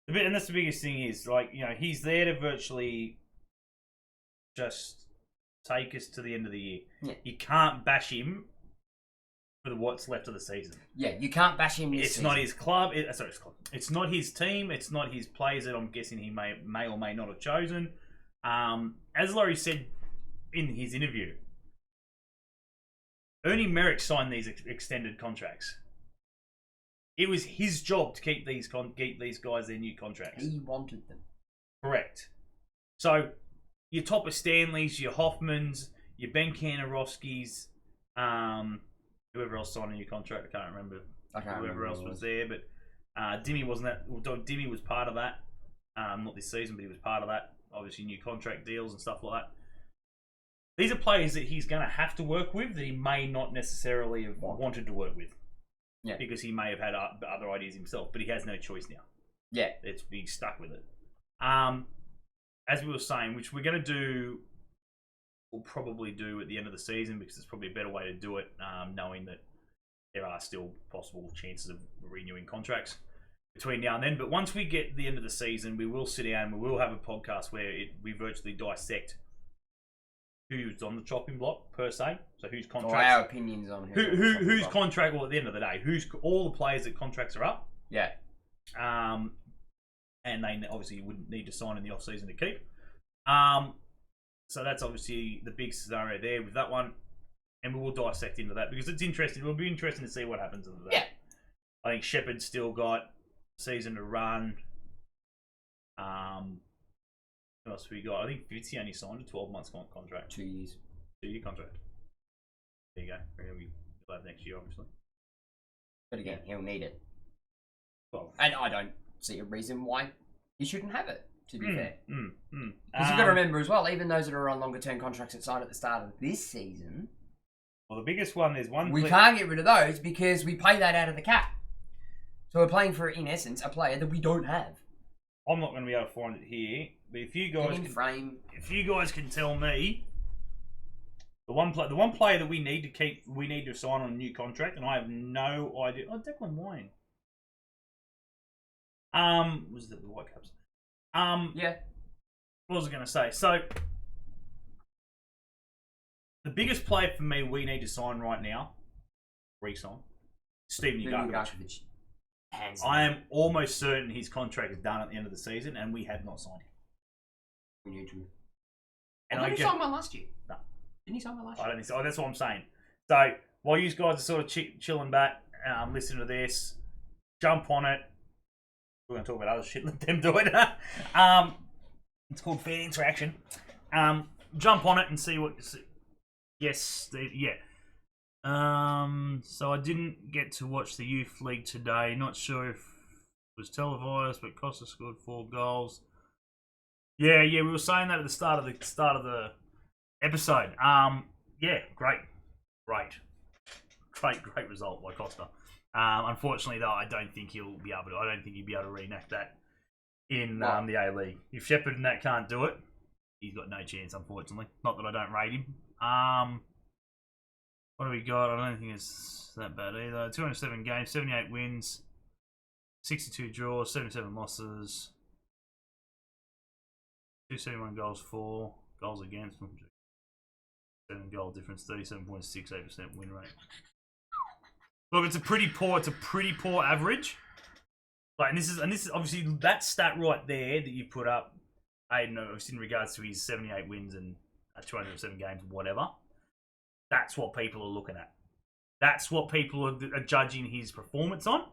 And that's the biggest thing is, like, he's there to virtually just take us to the end of the year. Yeah. You can't bash him for what's left of the season. Yeah, you can't bash him this season. It's not his club. It's not his team. It's not his players that I'm guessing he may or may not have chosen. As Laurie said in his interview, Ernie Merrick signed these extended contracts. It was his job to keep these guys their new contracts. He wanted them. Correct. So, your Topper Stanleys, your Hoffmans, your Ben Kanarowskis, whoever else signed a new contract, I can't remember. Whoever else was there, but Dimmy wasn't that. Well, Dimmy was part of that. Not this season, but he was part of that. Obviously, new contract deals and stuff like that. These are players that he's going to have to work with that he may not necessarily have wanted to work with. Yeah. Because he may have had other ideas himself, but he has no choice now. Yeah. He's stuck with it. As we were saying, which we're going to do, we'll probably do at the end of the season because it's probably a better way to do it, knowing that there are still possible chances of renewing contracts between now and then. But once we get to the end of the season, we will sit down and we will have a podcast where we virtually dissect who's on the chopping block per se. So whose contracts, or our opinions on whose contract. Well, at the end of the day, who's all the players that contracts are up. Yeah. And they obviously wouldn't need to sign in the off season to keep. So that's obviously the big scenario there with that one, and we will dissect into that because it's interesting. It'll be interesting to see what happens with that. Yeah. I think Shepherd's still got season to run. What else have we got? I think Fitzy only signed a 12-month contract. 2 years. 2-year contract. There you go. We'll have next year, obviously. But again, he'll need it. Well, and I don't see a reason why he shouldn't have it, to be fair. Because you've you've got to remember as well, even those that are on longer-term contracts that signed at the start of this season... Well, the biggest one, there's one... We can't get rid of those because we pay that out of the cap. So we're playing for, in essence, a player that we don't have. I'm not going to be able to find it here, but if you guys can tell me the one player that we need to keep, we need to sign on a new contract, and I have no idea. Oh, Declan Wine. Was it the Whitecaps? Yeah. What was I going to say? So the biggest player for me we need to sign right now, re-sign, Steven Ugarkovic. I am almost certain his contract is done at the end of the season, and we have not signed him. We need to. And didn't he sign one last year? No. Didn't he sign one last I year? don't think so. That's what I'm saying. So while you guys are sort of chilling back, listening to this, jump on it. We're going to talk about other shit. Let them do it. It's called fan interaction. Jump on it and see what. Yes, yeah. So I didn't get to watch the youth league today. Not sure if it was televised, but Costa scored 4 goals. Yeah. We were saying that at the start of the episode. Yeah, great result by Costa. Unfortunately, though, I don't think he'll be able to reenact that in the A League. If Shepherd and that can't do it, he's got no chance. Unfortunately, not that I don't rate him. What do we got? I don't think it's that bad either. 207 games, 78 wins, 62 draws, 77 losses, 271 goals for, goals against, 7 goal difference, 37.68% win rate. Look, it's a pretty poor average. Like, and this is obviously that stat right there that you put up, Aiden, obviously in regards to his 78 wins and 207 games, whatever. That's what people are looking at. That's what people are judging his performance on.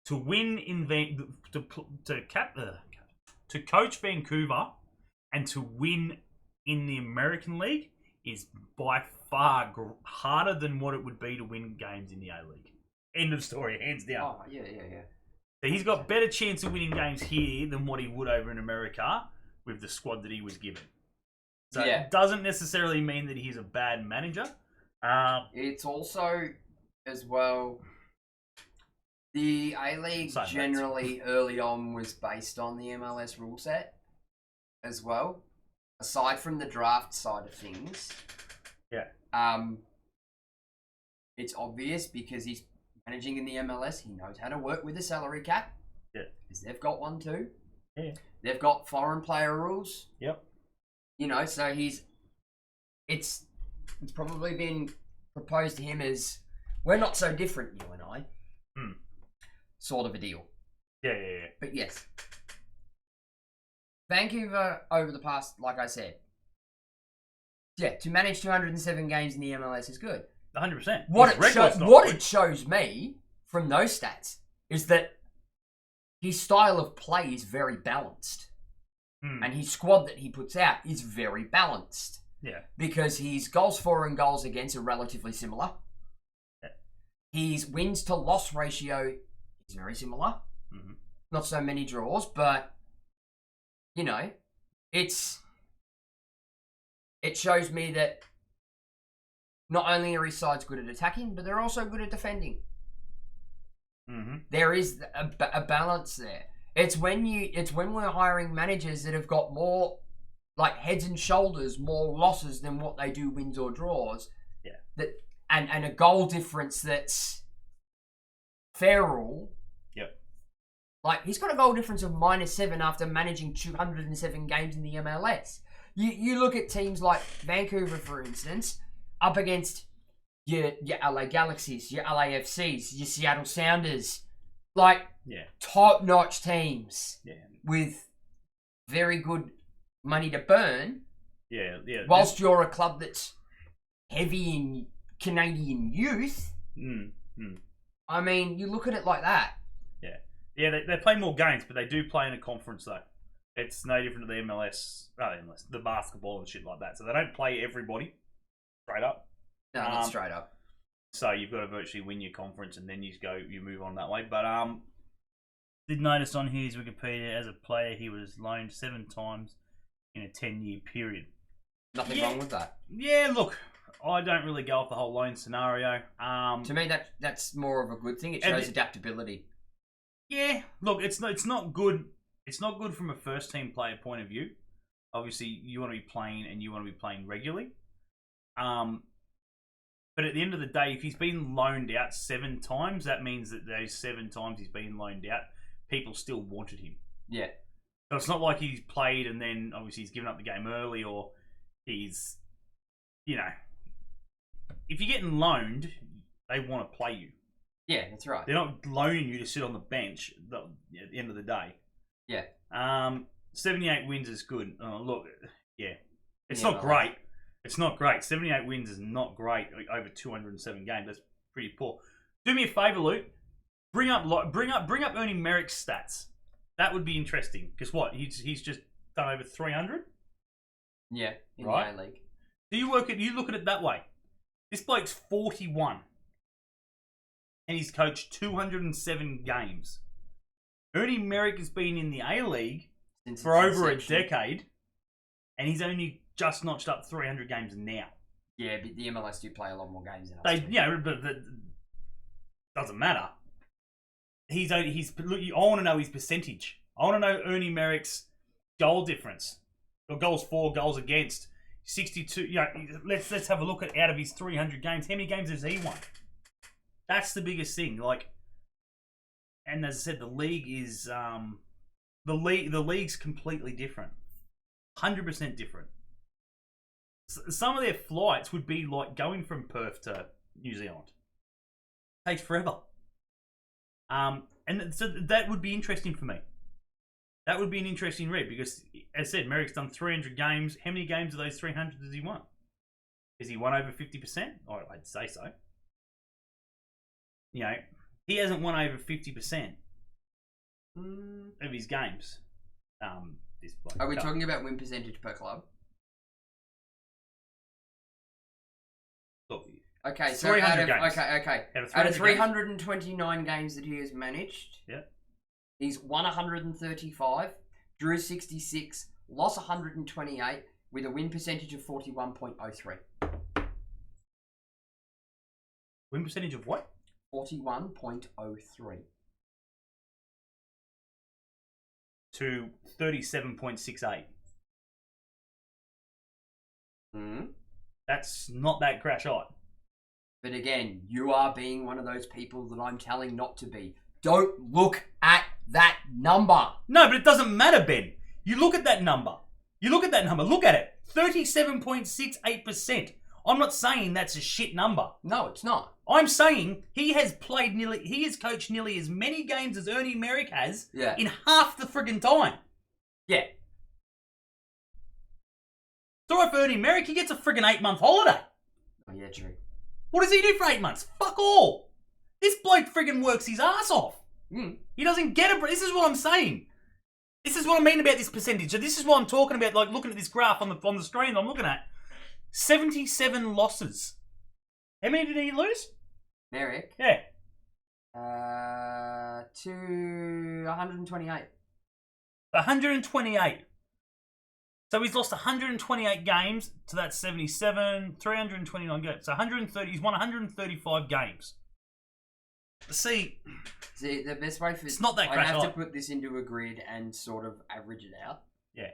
To win in to coach Vancouver and to win in the American League is by far harder than what it would be to win games in the A League. End of story, hands down. Oh, yeah. So he's got better chance of winning games here than what he would over in America with the squad that he was given. So it doesn't necessarily mean that he's a bad manager. It's also, as well, the A-League generally early on was based on the MLS rule set as well. Aside from the draft side of things. Yeah. It's obvious because he's managing in the MLS. He knows how to work with the salary cap. Yeah. Because they've got one too. Yeah. They've got foreign player rules. Yep. You know, so it's probably been proposed to him as, we're not so different, you and I. Sort of a deal. Yeah. But yes. Vancouver, over the past, like I said, to manage 207 games in the MLS is good. 100%. What it shows me, from those stats is that his style of play is very balanced. And his squad that he puts out is very balanced. Yeah. Because his goals for and goals against are relatively similar. Yeah. His wins to loss ratio is very similar. Mm-hmm. Not so many draws, but, it shows me that not only are his sides good at attacking, but they're also good at defending. Mm-hmm. There is a balance there. It's when we're hiring managers that have got more, like, heads and shoulders more losses than what they do wins or draws. Yeah. That and a goal difference that's feral. Yep. Like, he's got a goal difference of -7 after managing 207 games in the MLS. You look at teams like Vancouver, for instance, up against your LA Galaxies, your LAFCs, your Seattle Sounders, like top-notch teams with very good money to burn. Yeah. Whilst you're a club that's heavy in Canadian youth. I mean, you look at it like that. Yeah, they play more games, but they do play in a conference, though. It's no different to the MLS, the basketball and shit like that. So they don't play everybody straight up. No, not straight up. So you've got to virtually win your conference, and then you move on that way. But did notice on his Wikipedia, as a player, he was loaned 7 times in a 10-year period. Nothing wrong with that. Yeah, look, I don't really go off the whole loan scenario. To me, that's more of a good thing. It shows adaptability. Yeah, look, it's not good. It's not good from a first team player point of view. Obviously, you want to be playing and you want to be playing regularly. But at the end of the day, if he's been loaned out 7 times, that means that those 7 times he's been loaned out, people still wanted him. Yeah. So it's not like he's played and then obviously he's given up the game early, or he's, if you're getting loaned, they want to play you. Yeah, that's right. They're not loaning you to sit on the bench at the end of the day. Yeah. 78 wins is good. Look, it's not great. It's not great. 78 wins is not great over 207 games. That's pretty poor. Do me a favour, Luke. Bring up Ernie Merrick's stats. That would be interesting. Because what? He's just done over 300. Yeah, in the A League. Do you look at it that way? This bloke's 41, and he's coached 207 games. Ernie Merrick has been in the A League for over a decade, and he's only just notched up 300 games now. Yeah, but the MLS do play a lot more games than us. But that doesn't matter. I want to know his percentage. I want to know Ernie Merrick's goal difference, or goals for, goals against. 62. Let's have a look at, out of his 300 games, how many games has he won? That's the biggest thing. And as I said, the league is the league's completely different, 100% different. Some of their flights would be like going from Perth to New Zealand. Takes forever. And so that would be interesting for me. That would be an interesting read because, as I said, Merrick's done 300 games. How many games of those 300 has he won? Has he won over 50%? Oh, I'd say so. He hasn't won over 50% of his games. Are we talking about win percentage per club? Look, okay, so out of 329 games that he has managed, he's won 135, drew 66, lost 128, with a win percentage of 41.03. Win percentage of what? 41.03. To 37.68. That's not that crash hot. But again, you are being one of those people that I'm telling not to be. Don't look at that number. No, but it doesn't matter, Ben. You look at that number. Look at it. 37.68%. I'm not saying that's a shit number. No, it's not. I'm saying he has coached nearly as many games as Ernie Merrick has in half the friggin' time. Yeah. Sorry for Ernie Merrick, he gets a friggin' 8-month holiday. Oh, yeah, true. What does he do for 8 months? Fuck all. This bloke friggin' works his ass off. Mm. He doesn't get it. This is what I'm saying. This is what I mean about this percentage. So this is what I'm talking about. Like looking at this graph on the screen that I'm looking at. 77 losses. How many did he lose? Merrick? Yeah. To 128. 128. So he's lost 128 games to that 77, 329 games. So 130. He's won 135 games. See, the best way for it's not that I crash have high. to put this into a grid and sort of average it out. Yeah.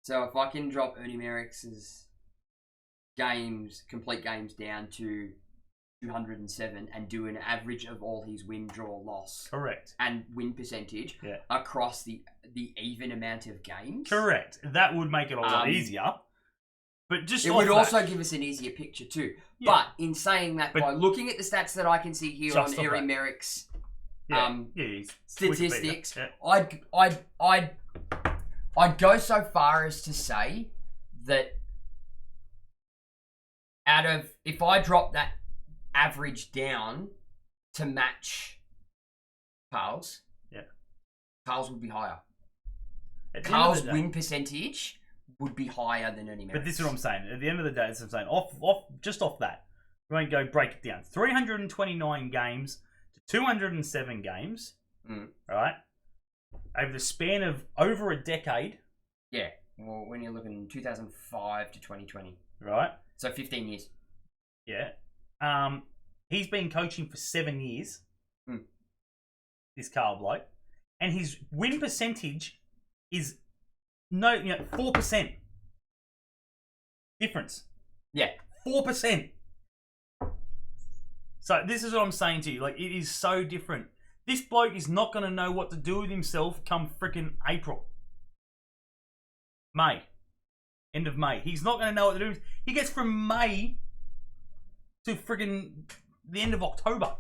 So if I can drop Ernie Merrick's complete games down to 207 and do an average of all his win, draw, loss, Correct. and win percentage across the even amount of games. Correct. That would make it a lot easier. But just it would also give us an easier picture too. Yeah. But in saying that, by looking at the stats that I can see here on Ernie Merrick's statistics, I'd go so far as to say that if I drop that average down to match Carl's, Carl's would be higher. Carl's win percentage would be higher than Ernie Merrick's. But this is what I'm saying. At the end of the day, this is what I'm saying. Just off that, we're going to go break it down. 329 games to 207 games, right? Over the span of over a decade. Yeah. Well, when you're looking 2005 to 2020. Right. So 15 years. Yeah. He's been coaching for 7 years. This Carl bloke. And his win percentage is 4% difference. Yeah. 4%. So this is what I'm saying to you. Like, it is so different. This bloke is not going to know what to do with himself come frickin' April. May. End of May. He's not going to know what to do. He gets from May to friggin' the end of October.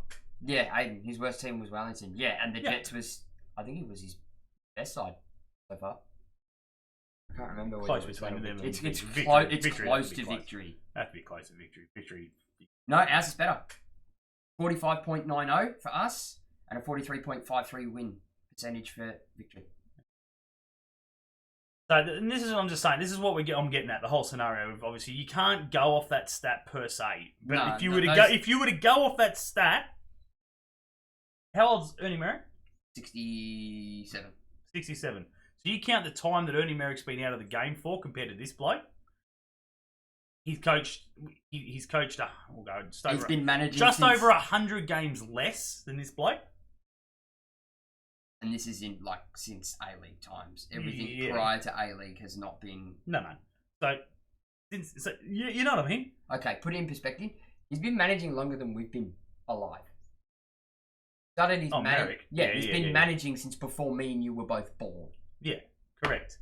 Yeah, Aiden. His worst team was Wellington. Yeah, and the Jets was, I think it was his best side so far. I can't remember. Close between them. It's victory. close to victory. Have to be close to victory. Victory. No, ours is better. 45.90 for us and a 43.53 win percentage for victory. So and this is what I'm just saying. This is what I'm getting at. The whole scenario of obviously you can't go off that stat per se. But if you were to go off that stat, how old's Ernie Merrick? 67. 67. So you count the time that Ernie Merrick's been out of the game for compared to this bloke. He's coached. He's coached. We'll go just over. He's been managing over 100 games less than this bloke. And this is in since A League times. Everything prior to A League has not been. No. So you know what I mean? Okay, put it in perspective. He's been managing longer than we've been alive. Started his Merrick. He's been managing since before me and you were both born. Yeah, correct.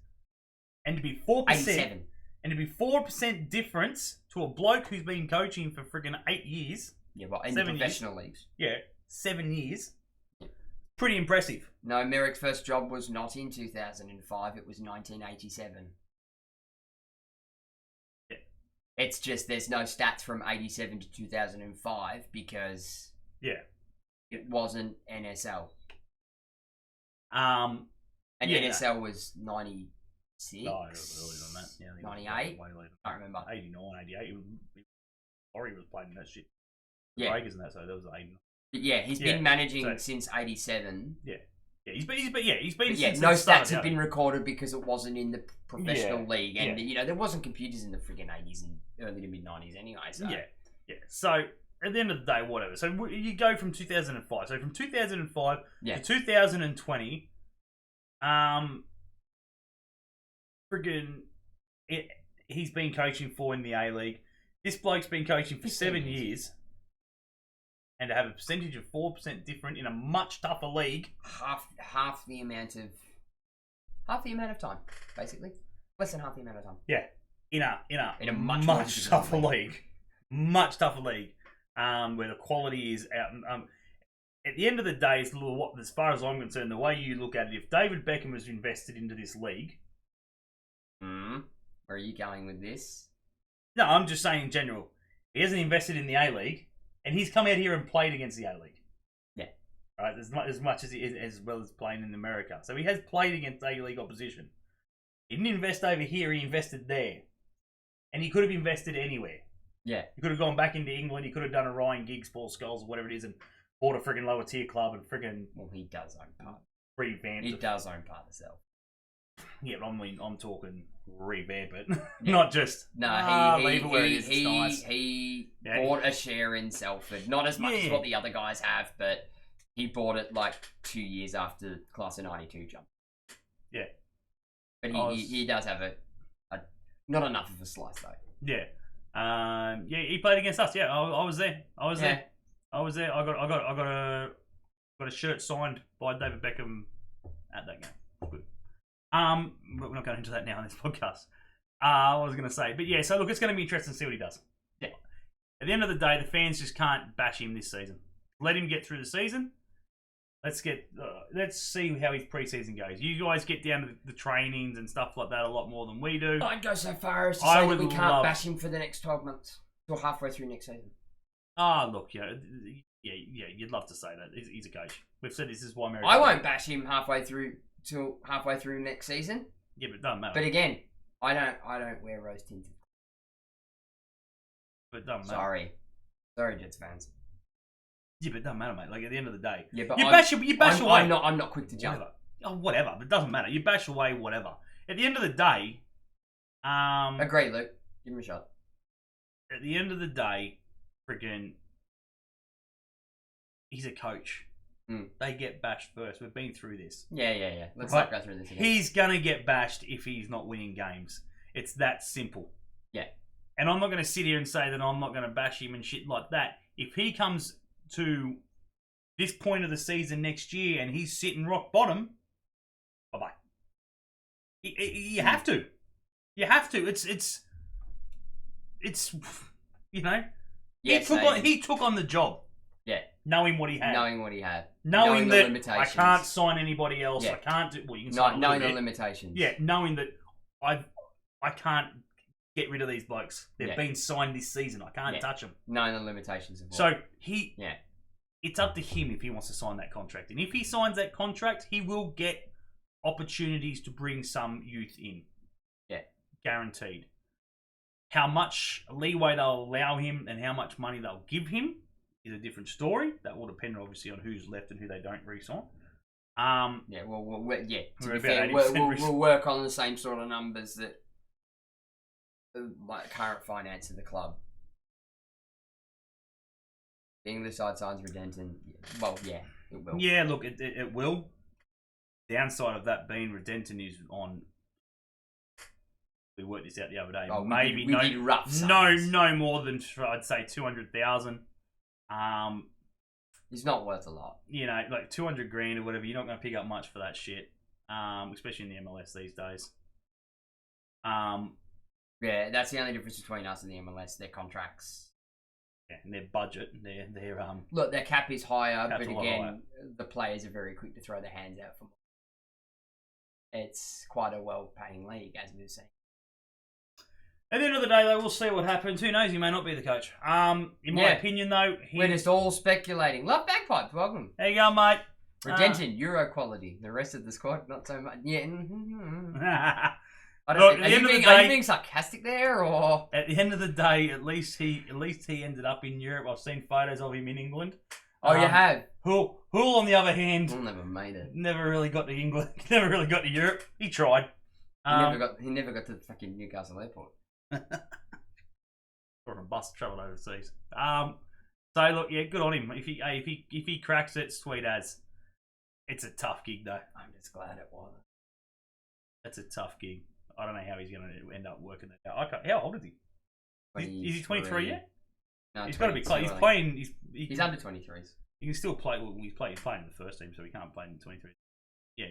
And to be 4%. 87. And to be 4% difference to a bloke who's been coaching for friggin' 8 years. Yeah, well, in the professional leagues. Yeah, 7 years. Pretty impressive. No, Merrick's first job was not in 2005. It was 1987. Yeah. It's just there's no stats from 87 to 2005 because it wasn't NSL. And NSL was 96. No, it was earlier than that. Yeah, 98? Way later. I can't remember. 89, 88. Laurie was playing that shit. Yeah. Breakers and that, so that was 89. But yeah, he's been managing since 87. Yeah. Yeah, he's been since no stats have been recorded because it wasn't in the professional league. And, there wasn't computers in the friggin' 80s and early to mid-90s anyway. So. Yeah. So, at the end of the day, whatever. So, you go from 2005. So, from 2005 to 2020, he's been coaching for in the A League. This bloke's been coaching for 7 years. And to have a percentage of 4% different in a much tougher league. Half the amount of time, basically. Less than half the amount of time. Yeah. In a much tougher league. Much tougher league. Where the quality is out. At the end of the day, as far as I'm concerned, the way you look at it, if David Beckham was invested into this league. Where are you going with this? No, I'm just saying in general. He hasn't invested in the A League. And he's come out here and played against the A League. right? As much as he is, as well as playing in America. So he has played against A League opposition. He didn't invest over here, he invested there. And he could have invested anywhere. Yeah. He could have gone back into England, he could have done a Ryan Giggs, Paul Scholes, or whatever it is, and bought a friggin' lower tier club and friggin' Well, he does own part. revamped He it. does own part himself. Yeah, but I'm talking revamp it. Not just No, leave it where it is, it's nice. he bought a share in Salford. Not as much as what the other guys have, but he bought it like 2 years after Class of 92 jump. Yeah. But he does have a not enough of a slice though. Yeah. Yeah, he played against us. Yeah, I was there. I was there. I got a shirt signed by David Beckham at that game. Good. But we're not going into that now on this podcast. I was going to say, but yeah. So look, it's going to be interesting to see what he does. Yeah. At the end of the day, the fans just can't bash him this season. Let him get through the season. Let's see how his preseason goes. You guys get down to the trainings and stuff like that a lot more than we do. I'd go so far as to say that we can't bash him for the next 12 months or halfway through next season. Look, yeah, you'd love to say that. He's a coach. We've said this is why America. I won't bash him halfway through next season. Yeah, but it doesn't matter. But again, I don't wear rose tinted. But it doesn't matter. Sorry, Jets fans. Yeah, but it doesn't matter, mate. Like, at the end of the day. Yeah, but you bash away. I'm not quick to jump. Whatever. Oh, whatever. But it doesn't matter. You bash away, whatever. At the end of the day... Agree, Luke. Give him a shot. At the end of the day, freaking... He's a coach. They get bashed first. We've been through this. Yeah. Let's not go through this again. He's going to get bashed if he's not winning games. It's that simple. Yeah. And I'm not going to sit here and say that I'm not going to bash him and shit like that. If he comes to this point of the season next year and he's sitting rock bottom, bye-bye. You have to. You have to. It's you know. Yes, he took on the job. Yeah. Knowing what he had. Knowing the that limitations. I can't sign anybody else. Yeah. I can't do... Well, you can sign knowing the limitations. Yeah, knowing that I can't get rid of these blokes. They've been signed this season. I can't touch them. Knowing the limitations of what. So it's up to him if he wants to sign that contract. And if he signs that contract, he will get opportunities to bring some youth in. Yeah. Guaranteed. How much leeway they'll allow him and how much money they'll give him is a different story. That will depend obviously on who's left and who they don't re-sign. To be fair, we'll work on the same sort of numbers that like current finance of the club. The English side signs Redenton. Well, yeah, it will. Yeah, look, it will. Downside of that being Redenton is on. We worked this out the other day. Oh, maybe we did rough sums. no more than I'd say 200,000. It's not worth a lot. You know, like 200 grand or whatever. You're not going to pick up much for that shit. Especially in the MLS these days. Yeah, that's the only difference between us and the MLS. Their contracts. Yeah, and their budget, their Look, their cap is higher, but higher. again, the players are very quick to throw their hands out for more. It's quite a well-paying league, as we've seen. At the end of the day, though, we'll see what happens. Who knows? He may not be the coach. In my opinion, though, we're just all speculating. Love bagpipes, welcome. There you go, mate. Redention, Euro quality. The rest of the squad, not so much. Yeah. I Look, don't know. Are you being sarcastic there, or at the end of the day, at least he ended up in Europe. I've seen photos of him in England. Oh, you have. Who on the other hand, never made it. Never really got to England. Never really got to Europe. He tried. He never got to the fucking Newcastle airport. Or a bus travel overseas. So look, yeah, good on him. If he cracks it, sweet as. It's a tough gig though. I'm just glad it was. That's a tough gig. I don't know how he's going to end up working it out. How old is he? Is he 23 yet? No, he's got to be close. He's playing. He's under 23s. He can still play. Well, he's playing in the first team, so he can't play in the 23s. Yeah,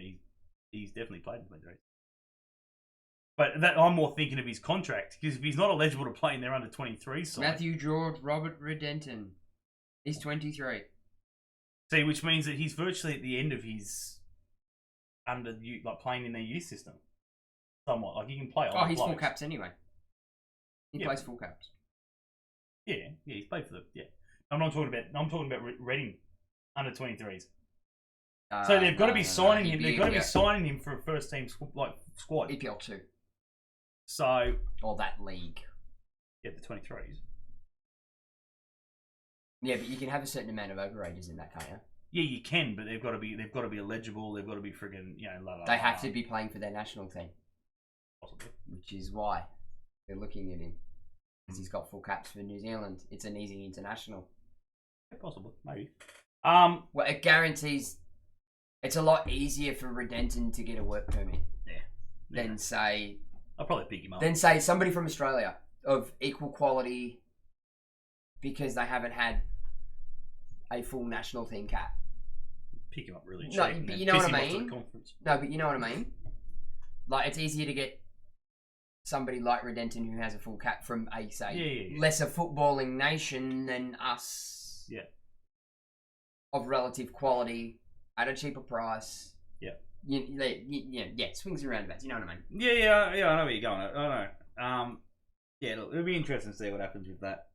he's definitely played in the 23s. But I'm more thinking of his contract, because if he's not eligible to play in their under 23s side. Matthew George Robert Redenton. He's 23. See, which means that he's virtually at the end of his playing in their youth system. Somewhat. Like he can play. Oh, he's full caps anyway. He plays full caps. Yeah, he's played for the. Yeah, I'm talking about Reading under 23s. So they've got to be signing him. He'd They've got to be EPL signing him for a first team squad. EPL 2 So or that league. yeah, the 23s. Yeah, but you can have a certain amount of overages in that, can't you? Yeah, you can, but they've got to be eligible. They've got to be friggin' They have to be playing for their national team, possibly. which is why they're looking at him because he's got full caps for New Zealand. It's an easy international. Yeah, possibly, maybe. Well, it guarantees. It's a lot easier for Redenton to get a work permit than say. I'll probably pick him up. Than say somebody from Australia of equal quality because they haven't had a full national team cap. Pick him up really cheap. No, but you know what I mean. No, but you know what I mean. Like it's easier to get somebody like Redenton who has a full cap from a lesser footballing nation than us. Yeah. Of relative quality at a cheaper price. Yeah. Swings and roundabouts. You know what I mean. Yeah. I know where you're going. I know. Yeah, it'll be interesting to see what happens with that.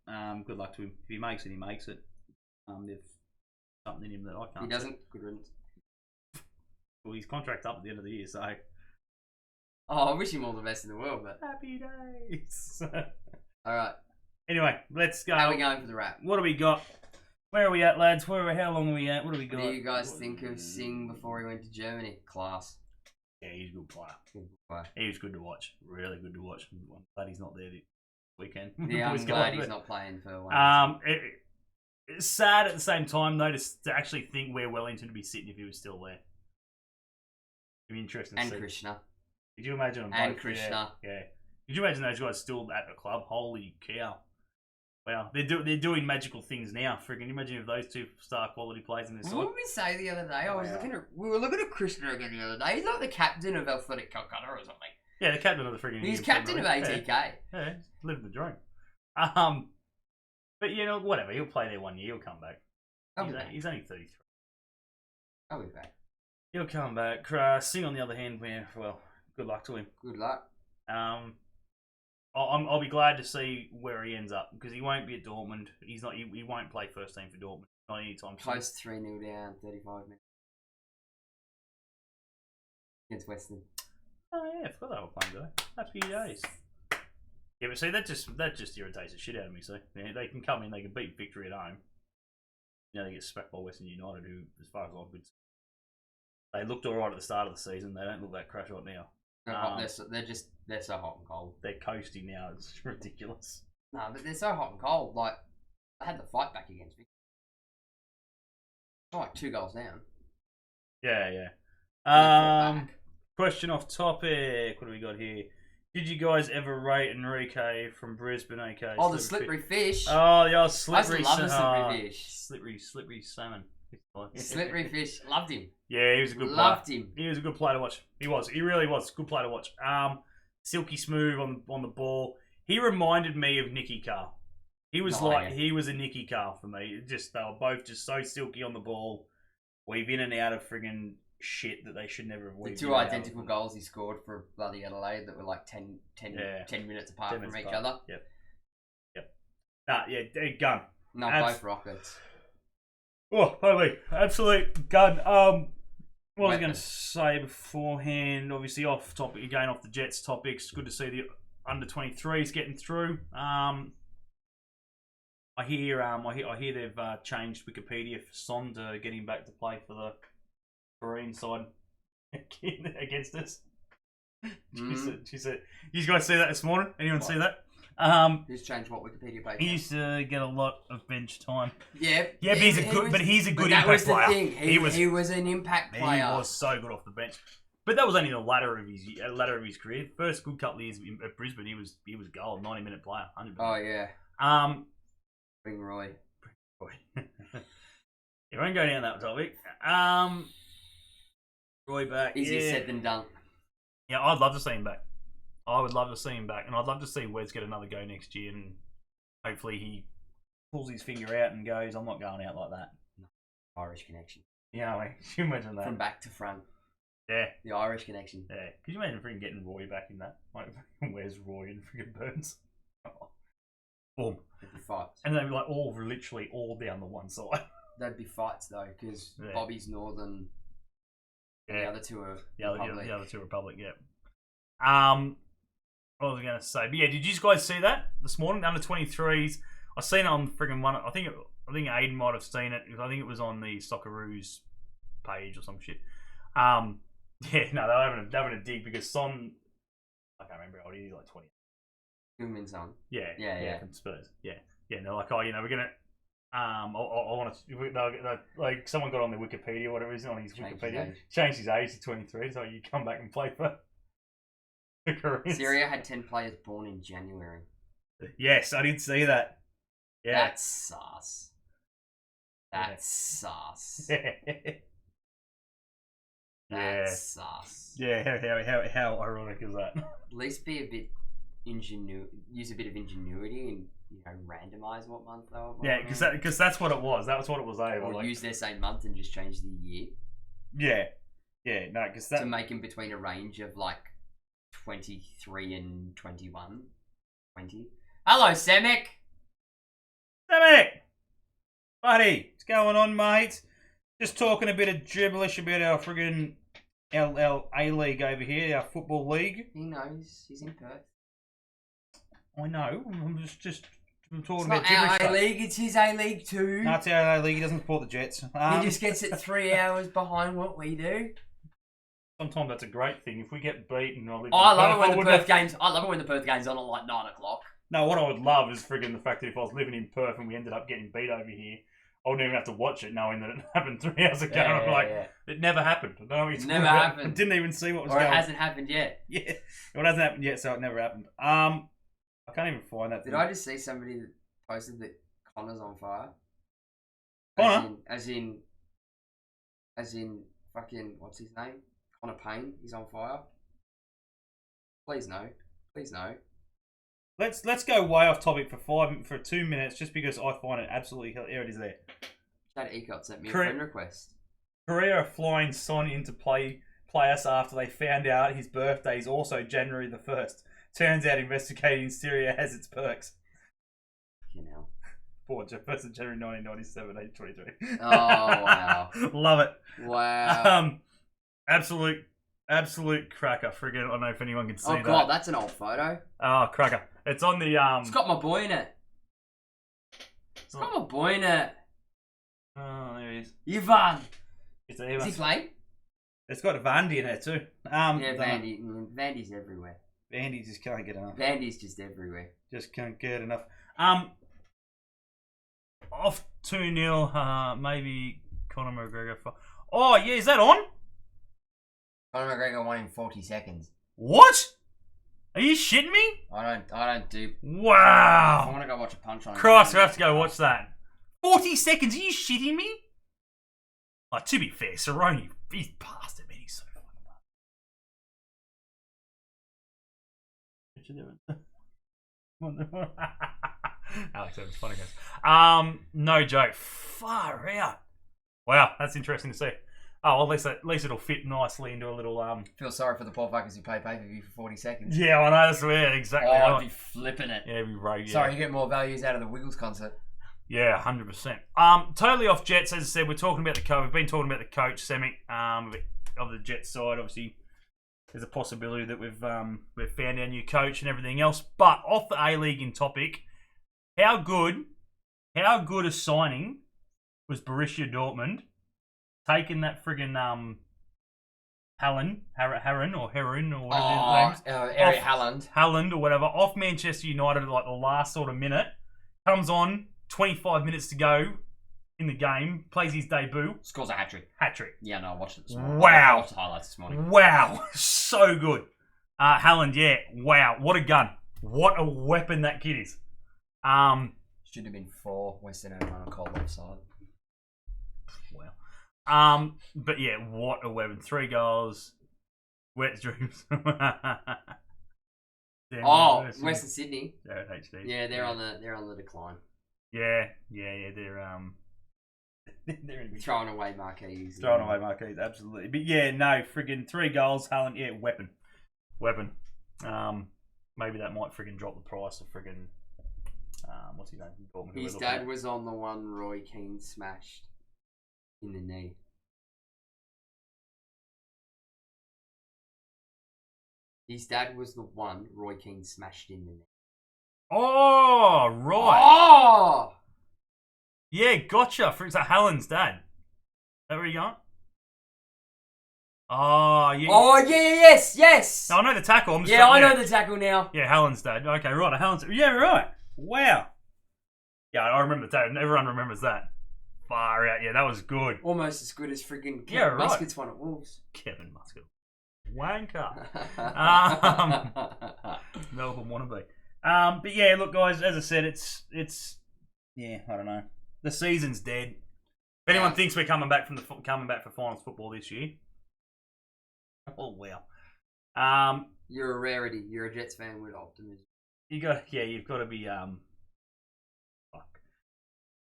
Good luck to him. If he makes it, he makes it. There's something in him that I can't. He doesn't. Good riddance. Well, his contract's up at the end of the year, so. Oh, I wish him all the best in the world, but. Happy days. All right. Anyway, let's go. How are we going for the wrap? What do we got? Where are we at, lads? How long are we at? What do we got? What do you guys think of Singh before he went to Germany? Class. Yeah, he's a good player. Good player. He was good to watch. Really good to watch. I'm glad he's not there this weekend. Yeah, I'm glad he's not playing for one. It's sad at the same time, though, to actually think where Wellington would be sitting if he was still there. It'd be interesting to see. And Krishna. Could you imagine them And both? Krishna. Yeah. Could you imagine those guys still at the club? Holy cow. Wow. They're doing magical things now. Friggin' imagine if those two star quality players in this side. What did we say the other day? We were looking at Krishna again the other day. He's like the captain of Athletic Calcutta or something. Yeah, the captain of the friggin' He's captain of ATK. Yeah, living the dream. But whatever. He'll play there 1 year. He'll come back. He's only 33. I'll be back. He'll come back. Singh, on the other hand, good luck to him. Good luck. I'll be glad to see where he ends up because he won't be at Dortmund. He's not. He won't play first team for Dortmund. Not anytime soon. Close 3-0 down, 35 minutes against Western. Oh yeah, I forgot they were playing today. Happy days. Yeah, but see that just irritates the shit out of me. So they can come in, they can beat Victory at home. They get smacked by Western United, who, as far as I'm concerned, they looked alright at the start of the season. They don't look that crash right now. They're so hot and cold. They're coasting now. It's ridiculous. No, but they're so hot and cold. Like they had the fight back against me. Like 2 goals down. Yeah. Question off topic. What do we got here? Did you guys ever rate Enrique from Brisbane? Okay. Oh, the slippery fish. Oh, the old slippery. I used to love the slippery fish. Slippery salmon. Slippery fish. Loved him. Yeah, he was a good player. Loved him. He was a good player to watch. He was. He really was. Good player to watch. Silky smooth on the ball. He reminded me of Nicky Carr. He was he was a Nicky Carr for me. They were both just so silky on the ball, weave in and out of friggin' shit that they should never have weaved. The 2 identical goals he scored for bloody Adelaide that were like 10 minutes apart from each other. Yep. Gun. No, both rockets. Oh, holy, absolute gun. What was I going to say beforehand? Obviously, off topic again, off the Jets topics. Good to see the under 23s getting through. I hear they've changed Wikipedia for Son to get him back to play for the Korean side against us. She said, you guys see that this morning? Anyone see that? Who's changed what Wikipedia page? He used to get a lot of bench time. Yeah, but he's a good impact player. He was an impact player. He was so good off the bench. But that was only the ladder of his career. First good couple of years at Brisbane, he was gold, 90-minute player, 100%. Oh yeah. Bring Roy. You won't go down that topic. Roy back. Easier said than done. Yeah, I'd love to see him back. I would love to see him back, and I'd love to see Wes get another go next year, and hopefully he pulls his finger out and goes, "I'm not going out like that." Irish connection. Yeah, I mean, can you imagine that? From back to front. Yeah. The Irish connection. Yeah. Could you imagine freaking getting Roy back in that? Like, where's Roy and freaking Burns? Oh. Boom. There'd be fights. And they'd be like literally all down the one side. There'd be fights though, because Bobby's northern And the other two are the other two are Republic. Yeah. What was I going to say? But yeah, did you guys see that this morning? Under 23s. I seen it on friggin' one. I think Aiden might have seen it because I think it was on the Socceroos page or some shit. Yeah, no, they're having a dig because Son. I can't remember how old he is, like 20. Heung-min Son. Yeah, from Spurs. Yeah, and they're like, oh, we're gonna. I want to. Like, someone got on the Wikipedia, whatever it is, on his Wikipedia, changed his age to 23, so you come back and play for the Koreans. Syria had 10 players born in January. Yes, I did see that. Yeah, that's sus. That's sus. That's sus. Yeah, how ironic is that? At least be a bit use a bit of ingenuity and randomize what month they were born. Yeah, because that's what it was. That was what it was. Or use their same month and just change the year. Yeah, no, because that to make them between a range of like 23 and 21, 20. Hello, Semic. Semic, buddy, what's going on, mate? Just talking a bit of gibberish about our friggin' A League over here, our football league. He knows. He's in Perth. I know. I'm just talking about gibberish. It's not our A League. It's his A League too. No, it's our A League. He doesn't support the Jets. He just gets it 3 hours behind what we do. Sometimes that's a great thing. If we get beaten, I love it when the Perth games. I love it when the Perth games on at like 9 o'clock. No, what I would love is friggin' the fact that if I was living in Perth and we ended up getting beat over here, I wouldn't even have to watch it knowing that it happened 3 hours ago. And I'm like, it never happened. It never happened. I didn't even see what was going on. Or it hasn't happened yet. Yeah, it hasn't happened yet, so it never happened. I can't even find that. Did I just see somebody that posted that Connor's on fire? Connor? As in fucking, what's his name? Connor Payne, he's on fire. Please no. Please no. Let's go way off topic for 2 minutes, just because I find it absolutely here. It is there. Chad Ecott sent me a friend request. Ferreira flying Son into play us after they found out his birthday is also January the 1st. Turns out investigating Syria has its perks. You know. Born 1st of January 1997, age 23. Oh wow! Love it. Wow. Absolute cracker. Friggin', I don't know if anyone can see that. Oh god, that's an old photo. Oh, cracker. It's on the It's got my boy in it. It's got my boy in it. Oh, there he is. Ivan. Is he playing? It's got Vandy in it too. Yeah, Vandy. Vandy's everywhere. Vandy just can't get enough. Vandy's just everywhere. Just can't get enough. Off 2-0. Maybe Conor McGregor. Oh yeah, is that on? Conor McGregor won in 40 seconds. What? Are you shitting me? I don't do. Wow. I want to go watch a punch on. Christ, I have to go watch that. 40 seconds? Are you shitting me? Oh, to be fair, Cerrone, he's past it, man. He's so fucking bad. Alex, that was funny, guys. No joke. Far out. Wow, that's interesting to see. Oh, well, at least it'll fit nicely into a little Feel sorry for the poor fuckers who pay-per-view for 40 seconds. Yeah, I know, that's weird, exactly. Oh, I'd be flipping it. Yeah, it'd be rogue. Sorry, you get more values out of the Wiggles concert. Yeah, 100%. Totally off Jets, as I said. We're talking about the coach. We've been talking about the coach, Semic, of the Jets side. Obviously, there's a possibility that we've found our new coach and everything else. But off the A League in topic, how good a signing was Borussia Dortmund taking that friggin' Heron or whatever his name is. Eric Haaland or whatever, off Manchester United at like the last sort of minute. Comes on, 25 minutes to go in the game, plays his debut. Scores a hat-trick. Yeah, no, I watched it this morning. Wow. I watched the highlights this morning. Wow. So good. Haaland, yeah. Wow. What a gun. What a weapon that kid is. Should have been 4. Western United on a cold offside. Wow. But yeah, what a weapon. 3 goals. Wet dreams. Western Sydney. They're at HD. Yeah, they're on the decline. Yeah. They're throwing away marquees. Absolutely. But yeah, no, friggin' 3 goals, Haaland, yeah, weapon. Maybe that might friggin' drop the price of friggin' what's his name? His dad was on the one Roy Keane smashed in the knee. His dad was the one Roy Keane smashed in the net. Oh, right. Oh! Yeah, gotcha. For it's Hallen's dad. Is that where you going? Oh, yeah. Oh, yes. No, I know the tackle. I know the tackle now. Yeah, Hallen's dad. Okay, right. Hallen's. Yeah, right. Wow. Yeah, I remember that. Everyone remembers that. Far out. Yeah, that was good. Almost as good as friggin' Kevin Yeah, right. Muscat's one at Wolves. Kevin Muscat. Wanker. Melbourne wannabe. But yeah, look, guys. As I said, it's. Yeah, I don't know. The season's dead. If anyone thinks we're coming back for finals football this year, oh wow. You're a rarity. You're a Jets fan with optimism. You've got to be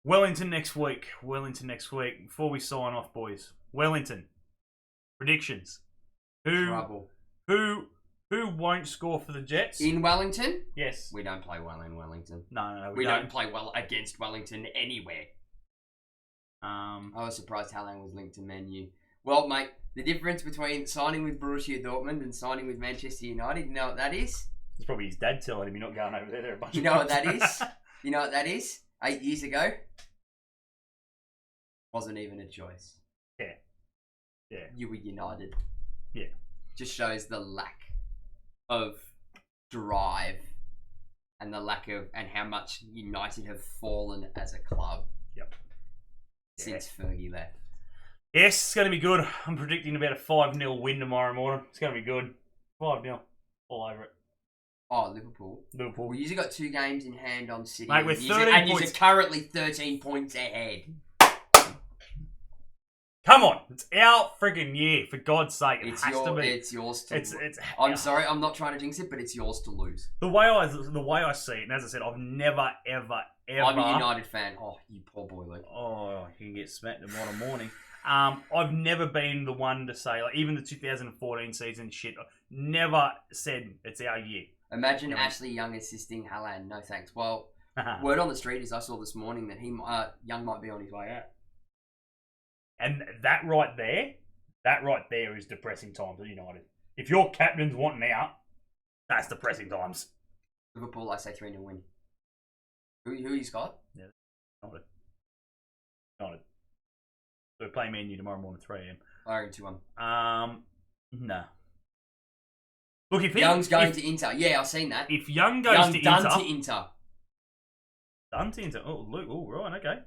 Wellington next week. Before we sign off, boys. Wellington. Predictions. Trouble. Who won't score for the Jets? In Wellington? Yes. We don't play well in Wellington. No, we don't play well against Wellington anywhere. I was surprised Hallang was linked to Man U. Well, mate, the difference between signing with Borussia Dortmund and signing with Manchester United, you know what that is? It's probably his dad telling him you're not going over there. They're a bunch You know what that is? You know what that is? 8 years ago, wasn't even a choice. Yeah. You were United. Yeah. Just shows the lack of drive and how much United have fallen as a club. Yep. Since Fergie left. Yes, it's going to be good. I'm predicting about a 5-0 win tomorrow morning. It's going to be good. 5-0. All over it. Oh, Liverpool. Well, you've got 2 games in hand on City. Mate, we're 13 points. You're currently 13 points ahead. Come on. It's our friggin' year. For God's sake. It has to be. It's yours to lose. I'm sorry, I'm not trying to jinx it, but it's yours to lose. The way I see it, and as I said, I've never, ever... I'm a United fan. Oh, you poor boy, Luke. Oh, you can get smacked tomorrow morning. I've never been the one to say, like, even the 2014 season shit, never said it's our year. Imagine Ashley Young assisting Halland. No thanks. Well, word on the street is I saw this morning that Young might be on his way out. And that right there is depressing times at United. If your captain's wanting out, that's depressing times. Liverpool, I say 3-0 win. Who you got? Yeah, United. We're playing Man U tomorrow morning at 3 a.m. I reckon 2-1. No. Look, if Young's going to Inter. Yeah, I've seen that. If Young goes to Inter. Done to Inter. Oh, Luke. Oh, right.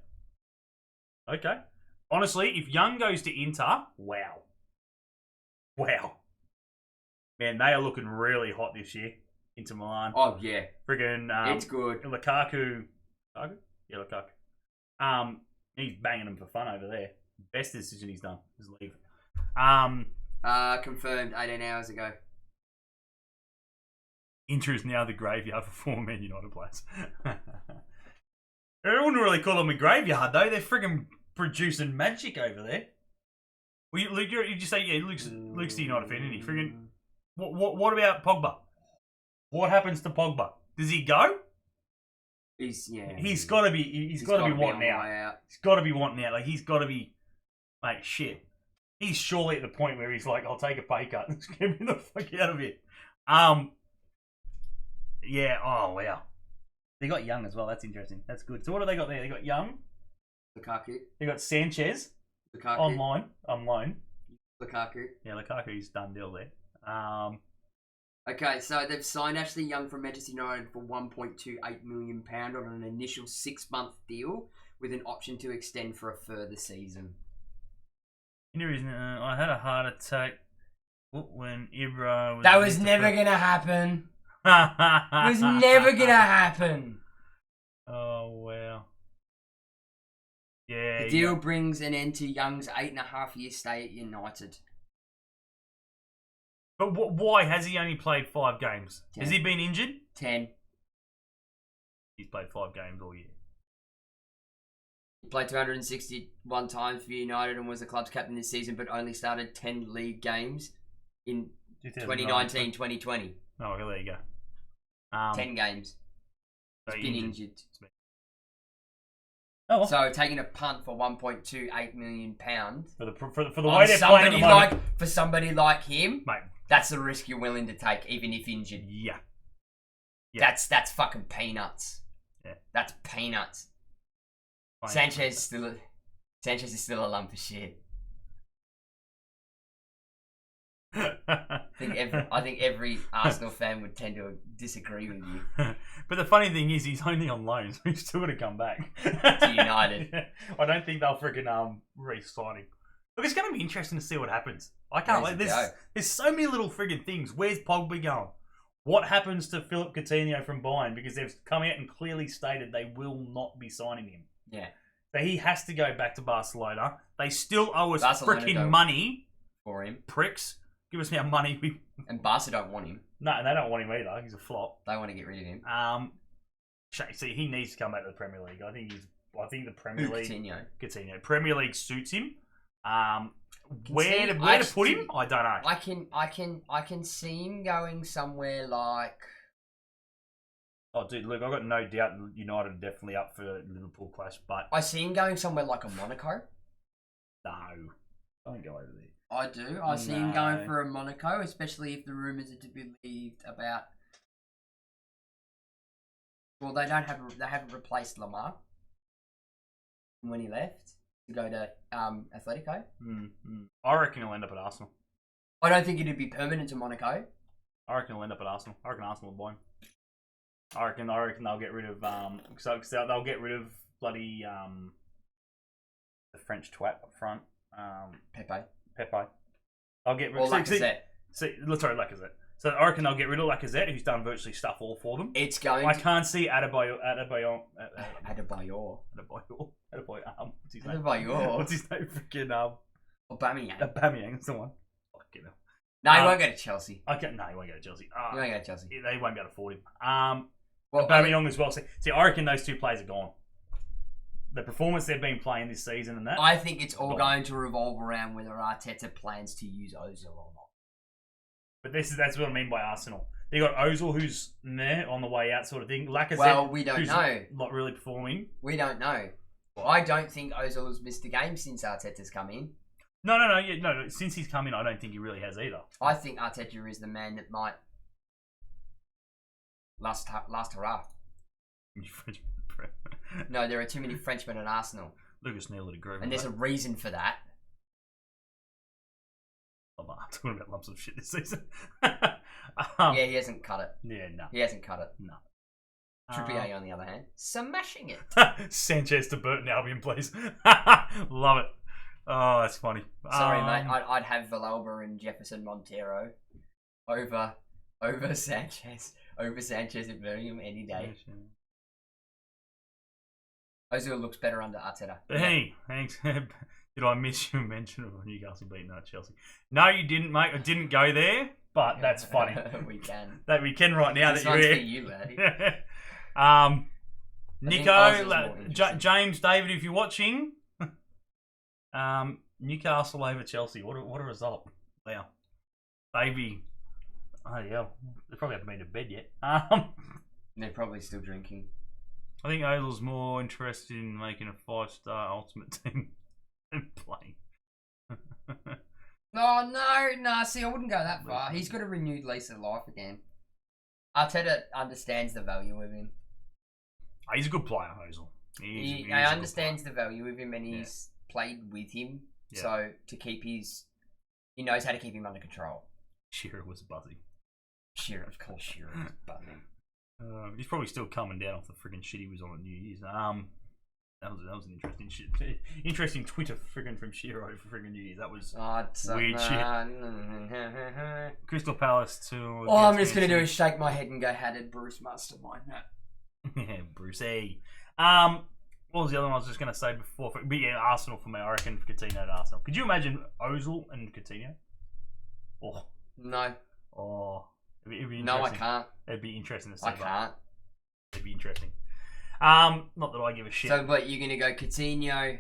Okay. Honestly, if Young goes to Inter, wow. Man, they are looking really hot this year. Inter Milan. Oh, yeah. Friggin' it's good. Lukaku? Yeah, Lukaku. He's banging them for fun over there. Best decision he's done is leave. Confirmed 18 hours ago. Inter is now the graveyard for former Man United players. I wouldn't really call them a graveyard, though. They're friggin' producing magic over there. Well, Luke, you just say, yeah, Luke's the United fan, isn't he? Friggin', what about Pogba? What happens to Pogba? Does he go? He's got to be wanting out. He's got to be wanting out. Like, he's got to be, mate, shit. He's surely at the point where he's like, I'll take a pay cut. Let's get me the fuck out of here. Yeah, oh, wow. They got Young as well. That's interesting. That's good. So what have they got there? They got Young. Lukaku. They got Sanchez. Lukaku. On loan. Lukaku. Yeah, Lukaku's done deal there. Okay, so they've signed Ashley Young from Manchester United for £1.28 million on an initial 6-month deal with an option to extend for a further season. I had a heart attack when Ibra was... That was never going to happen. It was never going to happen. Oh, wow. Yeah. The deal brings an end to Young's 8.5-year stay at United. But why has he only played 5 games? 10. Has he been injured? 10. He's played 5 games all year. He played 261 times for United and was the club's captain this season, but only started 10 league games in 2019-2020. Oh, well, there you go. 10 games. He's been injured. Oh, well. So taking a punt for £1.28 million for the way they're playing at the moment. For somebody like him, mate. That's the risk you're willing to take, even if injured. Yeah. That's fucking peanuts. Yeah. That's peanuts. Sanchez is still a lump of shit. I think every Arsenal fan would tend to disagree with you. But the funny thing is, he's only on loan, so he's still going to come back to United. I don't think they'll freaking re-sign him. Look, it's going to be interesting to see what happens. I can't wait. There's so many little friggin' things. Where's Pogba going? What happens to Philip Coutinho from Bayern? Because they've come out and clearly stated they will not be signing him. Yeah. So he has to go back to Barcelona. They still owe us freaking money. For him. Pricks. Give us our money. And Barca don't want him. No, and they don't want him either. He's a flop. They want to get rid of him. See, he needs to come back to the Premier League. I think the Premier League. Coutinho. Premier League suits him. Where to put him? I don't know. I can see him going somewhere like. Oh, dude, look, I've got no doubt United are definitely up for Liverpool clash, but I see him going somewhere like a Monaco. No, don't go over there. I do. I see him going for a Monaco, especially if the rumours are to be believed about. Well, they haven't replaced Lamar when he left to go to Atletico. I reckon he'll end up at Arsenal. I don't think it'd be permanent to Monaco. I reckon he'll end up at Arsenal. I reckon Arsenal will buy him. I reckon they'll get rid of so they'll get rid of bloody the French twat up front. Pepe. I'll get rid of Lacazette. Lacazette. So I reckon they'll get rid of Lacazette, who's done virtually stuff all for them. It's going. I can't see Adebayor. What's his name? What's his name? Freaking Aubameyang. That's the one. Fucking hell. No, he won't go to Chelsea. No, he won't go to Chelsea. He won't go to Chelsea. They won't be able to afford him. Aubameyang as well. See, I reckon those two players are gone. The performance they've been playing this season and that. I think it's all going to revolve around whether Arteta plans to use Ozil or not. But that's what I mean by Arsenal. They got Ozil, who's there on the way out, sort of thing. Lacazette, well, we don't know. Not really performing. We don't know. I don't think Ozil's missed a game since Arteta's come in. No. Since he's come in, I don't think he really has either. I think Arteta is the man that might last hurrah. No, there are too many Frenchmen at Arsenal. Lucas Neal would agree. And there's a reason for that. I'm talking about lumps of shit this season. Yeah, he hasn't cut it. Yeah, no. He hasn't cut it. No. Trippier, on the other hand, smashing it. Sanchez to Burton Albion, please. Love it. Oh, that's funny. Sorry, mate. I'd have Villalba and Jefferson Montero over Sanchez. Over Sanchez at Birmingham any day. Ozil looks better under Arteta. But hey, thanks. Did I miss your mention of Newcastle beating out Chelsea? No, you didn't, mate. I didn't go there, but that's funny. We can. That we can right now this that you're here. For you, Nico, James, David, if you're watching, Newcastle over Chelsea. What a result! Wow, baby. Oh yeah, they probably haven't been to bed yet. They're probably still drinking. I think Ozil's more interested in making a 5-star ultimate team than playing. No. See, I wouldn't go that far. He's got a renewed lease of life again. Arteta understands the value of him. He's a good player, Ozil. He understands the value of him, and he's played with him. Yeah. So he knows how to keep him under control. Shearer was buzzing. Of course, Shearer was buzzing. He's probably still coming down off the friggin' shit he was on at New Year's. That was an interesting Twitter friggin' from Shearer over friggin' New Year's. That was weird shit. Crystal Palace too. All I'm just gonna do is shake my head and go, "How did Bruce mastermind that?" Yeah, Brucey. What was the other one I was just gonna say before? But yeah, Arsenal for me. I reckon Coutinho to Arsenal. Could you imagine Ozil and Coutinho? Oh no. Oh. It'd be no, I can't. It'd be interesting to see. I can't. It'd be interesting. Not that I give a shit. So, but you're gonna go Coutinho,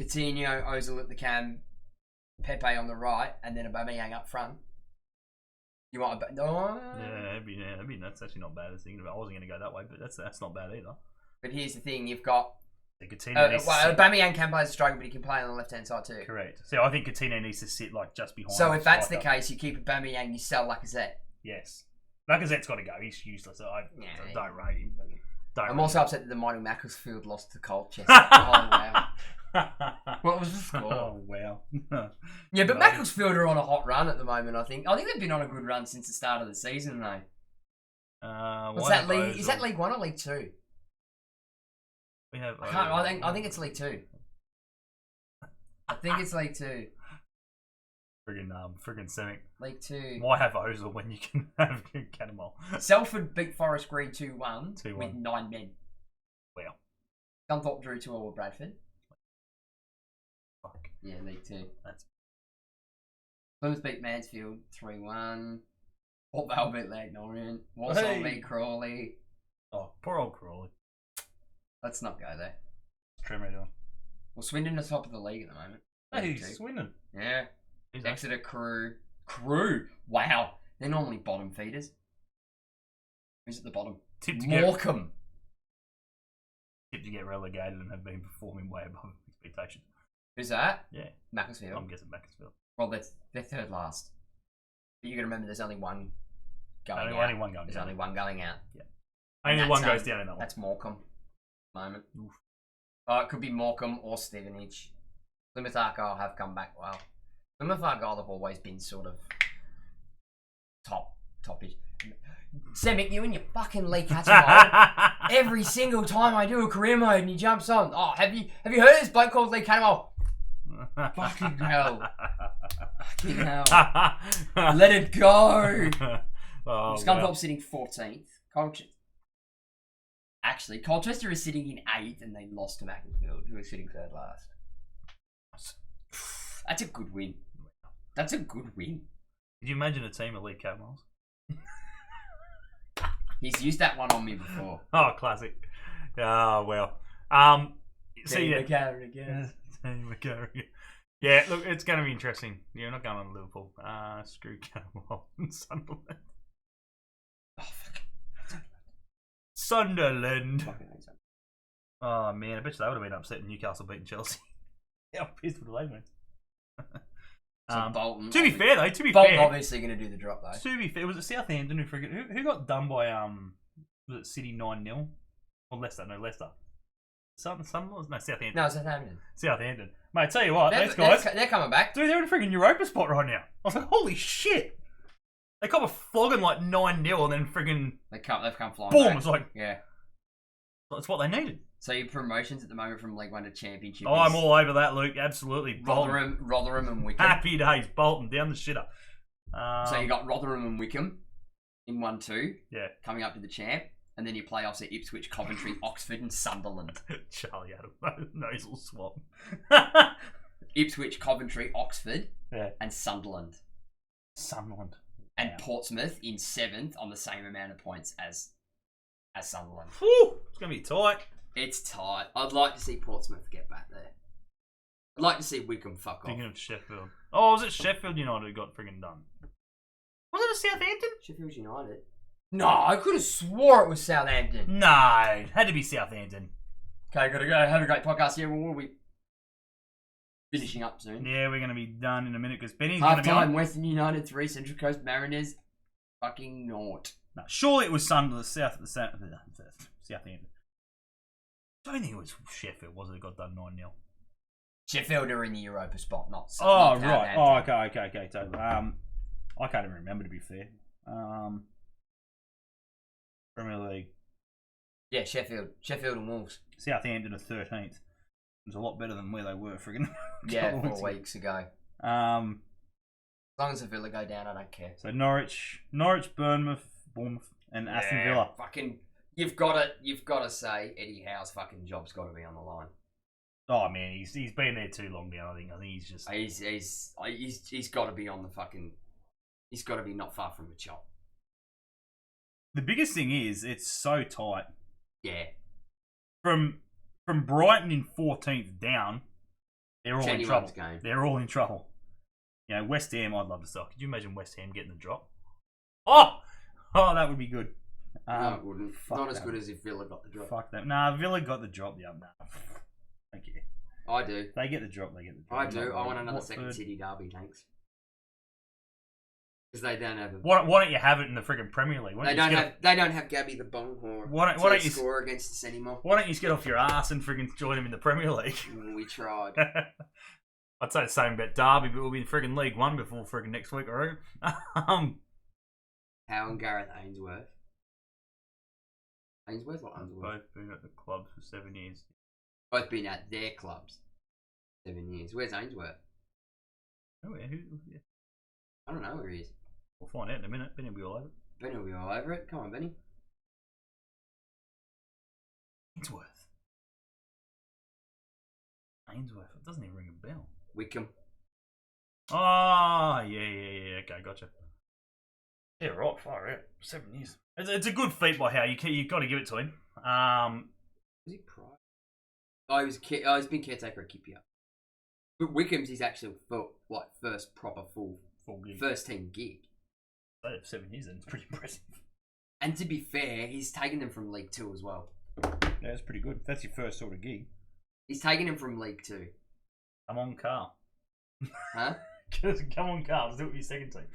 Ozil at the cam, Pepe on the right, and then Aubameyang up front. You want Yeah, that'd be that's actually not bad. I was thinking about. I wasn't gonna go that way, but that's not bad either. But here's the thing: you've got Coutinho needs to sit. Aubameyang can play as a striker, but he can play on the left-hand side too. Correct. So I think Coutinho needs to sit like just behind. So if that's the striker. case, you keep Aubameyang, you sell Lacazette. Yes. Lacazette's got to go. He's useless. I don't rate him. I'm also upset that the mighty Macclesfield lost to Colchester. Oh, wow. What was the score? Oh, wow. Yeah, but Macclesfield are on a hot run at the moment, I think. I think they've been on a good run since the start of the season, though. What's that league? Is that League 1 or League 2? We have. I think it's League 2. I think it's League 2. Friggin' Semic. League 2. Why have Ozil when you can have Catamol? Salford beat Forest Green 2-1 2-1. with 9 men. Wow. Scunthorpe drew 2-all with Bradford. Fuck. Yeah, League 2. That's... Plymouth beat Mansfield 3-1. Port Vale beat Leighton Orient. Walsall beat Crawley. Oh, poor old Crawley. Let's not go there. What's Tremor doing? Well, Swindon are top of the league at the moment. Hey, Swindon. Yeah. Who's Exeter, Crew. Wow. They're normally bottom feeders. Who's at the bottom? Morecambe. Tipped to get relegated and have been performing way above expectations. Who's that? Yeah. Macclesfield. I'm guessing Macclesfield. Well, they're third last. But you got to remember there's only one going out. Only one going There's down. only one going out. Yeah. Only one goes down in that one. That's Morecambe. Moment. It could be Morecambe or Stevenage. Plymouth Argyle have come back well. Plymouth Argyle have always been sort of top-ish. Semic, you and your fucking Lee Cattermole. Every single time I do a career mode and he jumps on. Oh, have you heard of this bloke called Lee Cattermole? Fucking hell. Fucking hell. Let it go. Scunthorpe sitting 14th. Colchester is sitting in 8th and they lost to Macclesfield, who are sitting third last. That's a good win. That's a good win. Could you imagine a team of Lee Cattermoles? He's used that one on me before. Oh, classic. Oh, well. Yeah, look, it's going to be interesting. You're not going on Liverpool. Screw Cattermole and Sunderland. Oh, fuck. Sunderland. Oh, man, I bet you they would have been upset in Newcastle beating Chelsea. How pissed would they been? Bolton. To be fair, though, Bolton obviously going to do the drop, though. To be fair, was it Southampton who got done by was it City 9-0 or Leicester? No, Leicester. Southampton. No, Southampton. Southampton. Mate, tell you what, those guys, they're coming back. Dude, they're in a freaking Europa spot right now. I was like, holy shit! They come a flogging like 9-0 and then freaking they've come flying. Boom! Back. It's like that's what they needed. So your promotions at the moment from League 1 to Championship. Oh, I'm all over that, Luke. Absolutely. Rotherham and Wickham. Happy days, Bolton down the shitter. So you got Rotherham and Wickham in 1-2. Yeah. Coming up to the champ, and then your playoffs are Ipswich, Coventry, Oxford, and Sunderland. Charlie Adam, nasal swap. Ipswich, Coventry, Oxford, yeah, and Sunderland. And Portsmouth in 7th on the same amount of points as Sunderland. Whew, it's gonna be tight. It's tight. I'd like to see Portsmouth get back there. I'd like to see Wickham fuck off. Thinking of Sheffield. Oh, was it Sheffield United who got friggin' done? Was it a Southampton? Sheffield United. No, I could have swore it was Southampton. No, it had to be Southampton. Okay, gotta go. Have a great podcast. Yeah, we'll be finishing up soon. Yeah, we're gonna be done in a minute because Benny's gonna be on. Half-time, Western United 3, Central Coast Mariners fucking naught. No, surely it was Sunderland, Southampton. I don't think it was Sheffield, was it? It got done 9-0. Sheffield are in the Europa spot, not Oh, not right. Oh, okay, totally. I can't even remember, to be fair. Premier League. Yeah, Sheffield and Wolves. Southampton are 13th. It was a lot better than where they were, friggin'. 4 weeks ago. As long as the Villa go down, I don't care. So Norwich, Bournemouth, and Aston Villa. Fucking, you've got to say Eddie Howe's fucking job's got to be on the line. Oh man, he's been there too long now. I think he's just he's got to be on the fucking. He's got to be not far from the chop. The biggest thing is it's so tight. Yeah. From Brighton in 14th down, they're all in trouble. Game. They're all in trouble. You know, West Ham, I'd love to start. Could you imagine West Ham getting the drop? Oh, that would be good. No, it wouldn't. Not as good as if Villa got the drop. Fuck that. Nah, Villa got the drop. Yeah, nah. Thank you. I do. They get the drop. They get the drop. I do. I want another Watford. second City derby, thanks. Because they don't have a. Why don't you have it in the friggin' Premier League? They don't have Gabby the Bonghorn. Why don't you score against us anymore? Why don't you just get off your ass and friggin' join them in the Premier League? We tried. I'd say the same about Derby, but we'll be in friggin' League One before friggin' next week, alright? How and Gareth Ainsworth? Ainsworth or Unsworth? Both been at the club for 7 years. Both been at their clubs 7 years. Where's Ainsworth? Oh yeah, yeah. I don't know where he is. We'll find out in a minute. Benny will be all over it. Benny will be all over it. Come on, Benny. Ainsworth. Ainsworth. It doesn't even ring a bell. Wickham. Oh, yeah. Okay, gotcha. Yeah, right. Far out. 7 years. It's a good feat by Howe. You got to give it to him. Was he prior? Oh, he's been caretaker at Kipia. But Wickham's his actual first proper full gig. First team gig. 7 years, then it's pretty impressive. And to be fair, he's taken them from League 2 as well. Yeah, that's pretty good. That's your first sort of gig. He's taken him from League 2. Come on, Carl. Huh? Come on, Carl. Let's do it with your second team.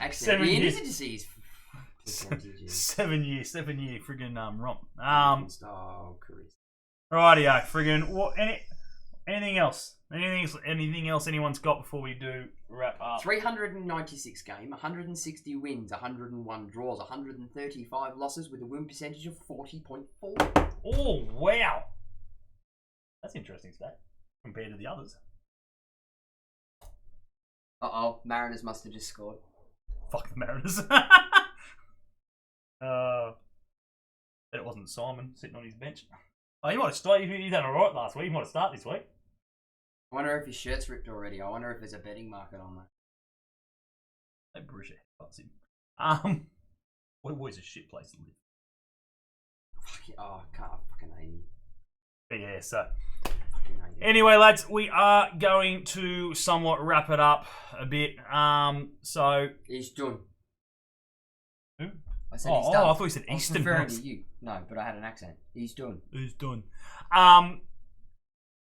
Actually, 7 he years. needed to see his percentages. 7 year friggin' romp. Oh, career. Rightio, friggin' what? Anything else? Anything else anyone's got before we do wrap up? 396 game, 160 wins, 101 draws, 135 losses with a win percentage of 40.4. Oh wow, that's interesting stat compared to the others. Mariners must have just scored. Fuck the Mariners. It wasn't Simon sitting on his bench. Oh, he might have started. He done alright last week. He might have started this week. I wonder if his shirt's ripped already. I wonder if there's a betting market on that. That Borussia headbutts him. What always a shit place to live. Fuck it. Oh, I can't fucking hate him. But yeah, so. Fucking hate him. Anyway, lads, we are going to somewhat wrap it up a bit. So. He's done. Who? I said he's done. I thought you said Eastern. I was referring to you. No, but I had an accent. He's done. He's done.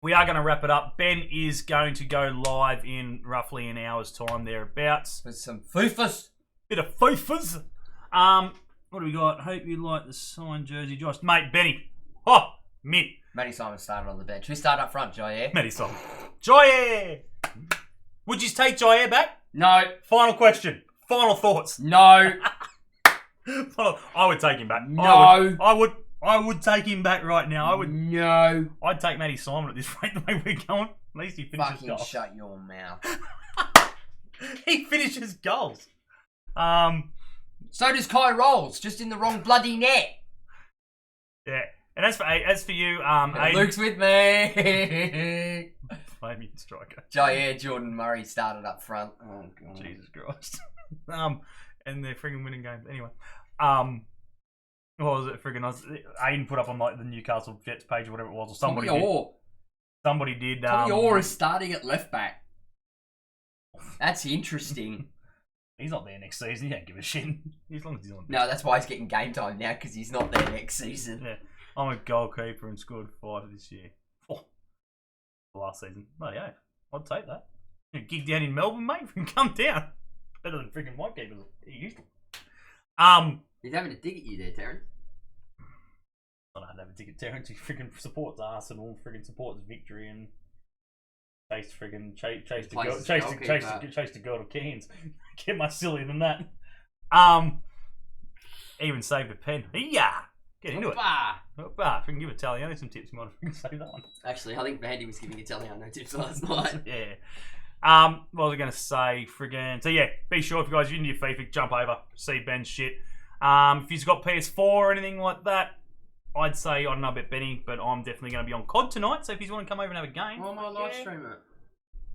We are going to wrap it up. Ben is going to go live in roughly an hour's time thereabouts. With some foofas. Bit of foofas. What do we got? Hope you like the signed jersey, Josh. Mate, Benny. Oh, mint. Matty Simon started on the bench. Who started up front, Jair? Matty Simon. Jair! Would you take Jair back? No. Final question. Final thoughts. No. I would take him back. No. I would take him back right now. No. I'd take Matty Simon at this rate the way we're going. At least he finishes Fucking goals. shut your mouth. He finishes goals. So does Kai Rolls, just in the wrong bloody net. Yeah. And as for you, Aiden, Luke's with me. Flaming striker. Jair Jordan Murray started up front. Oh god. Jesus Christ. And they're friggin' winning games. Anyway. What was it? Aiden put up on like the Newcastle Jets page or whatever it was, or somebody did. Somebody did. Tommy Orr is starting at left back. That's interesting. He's not there next season. He don't give a shit. As long as he's on. No, that's why he's getting game time now, because he's not there next season. Yeah. I'm a goalkeeper and scored 5 this year. Last season. Oh yeah, I'd take that. You gig down in Melbourne, mate. Come down. Better than freaking white keepers. Used to. He's having a dig at you there, Terrence. I don't have a ticket, Terrence. He freaking supports Arsenal, freaking supports Victory, and chase the girl to Cairns. Get much sillier than that. Even saved a pen. Yeah, get into it. If we can give Italiano some tips, you might have saved that one. Actually, I think Vandy was giving Italiano tips last night. Yeah. What was I going to say? Friggin'. So yeah, be sure if you guys are into your FIFA, jump over, see Ben's shit. If he's got PS4 or anything like that, I'd say, I don't know about Benny, but I'm definitely going to be on COD tonight, so if he's want to come over and have a game. I might live stream it.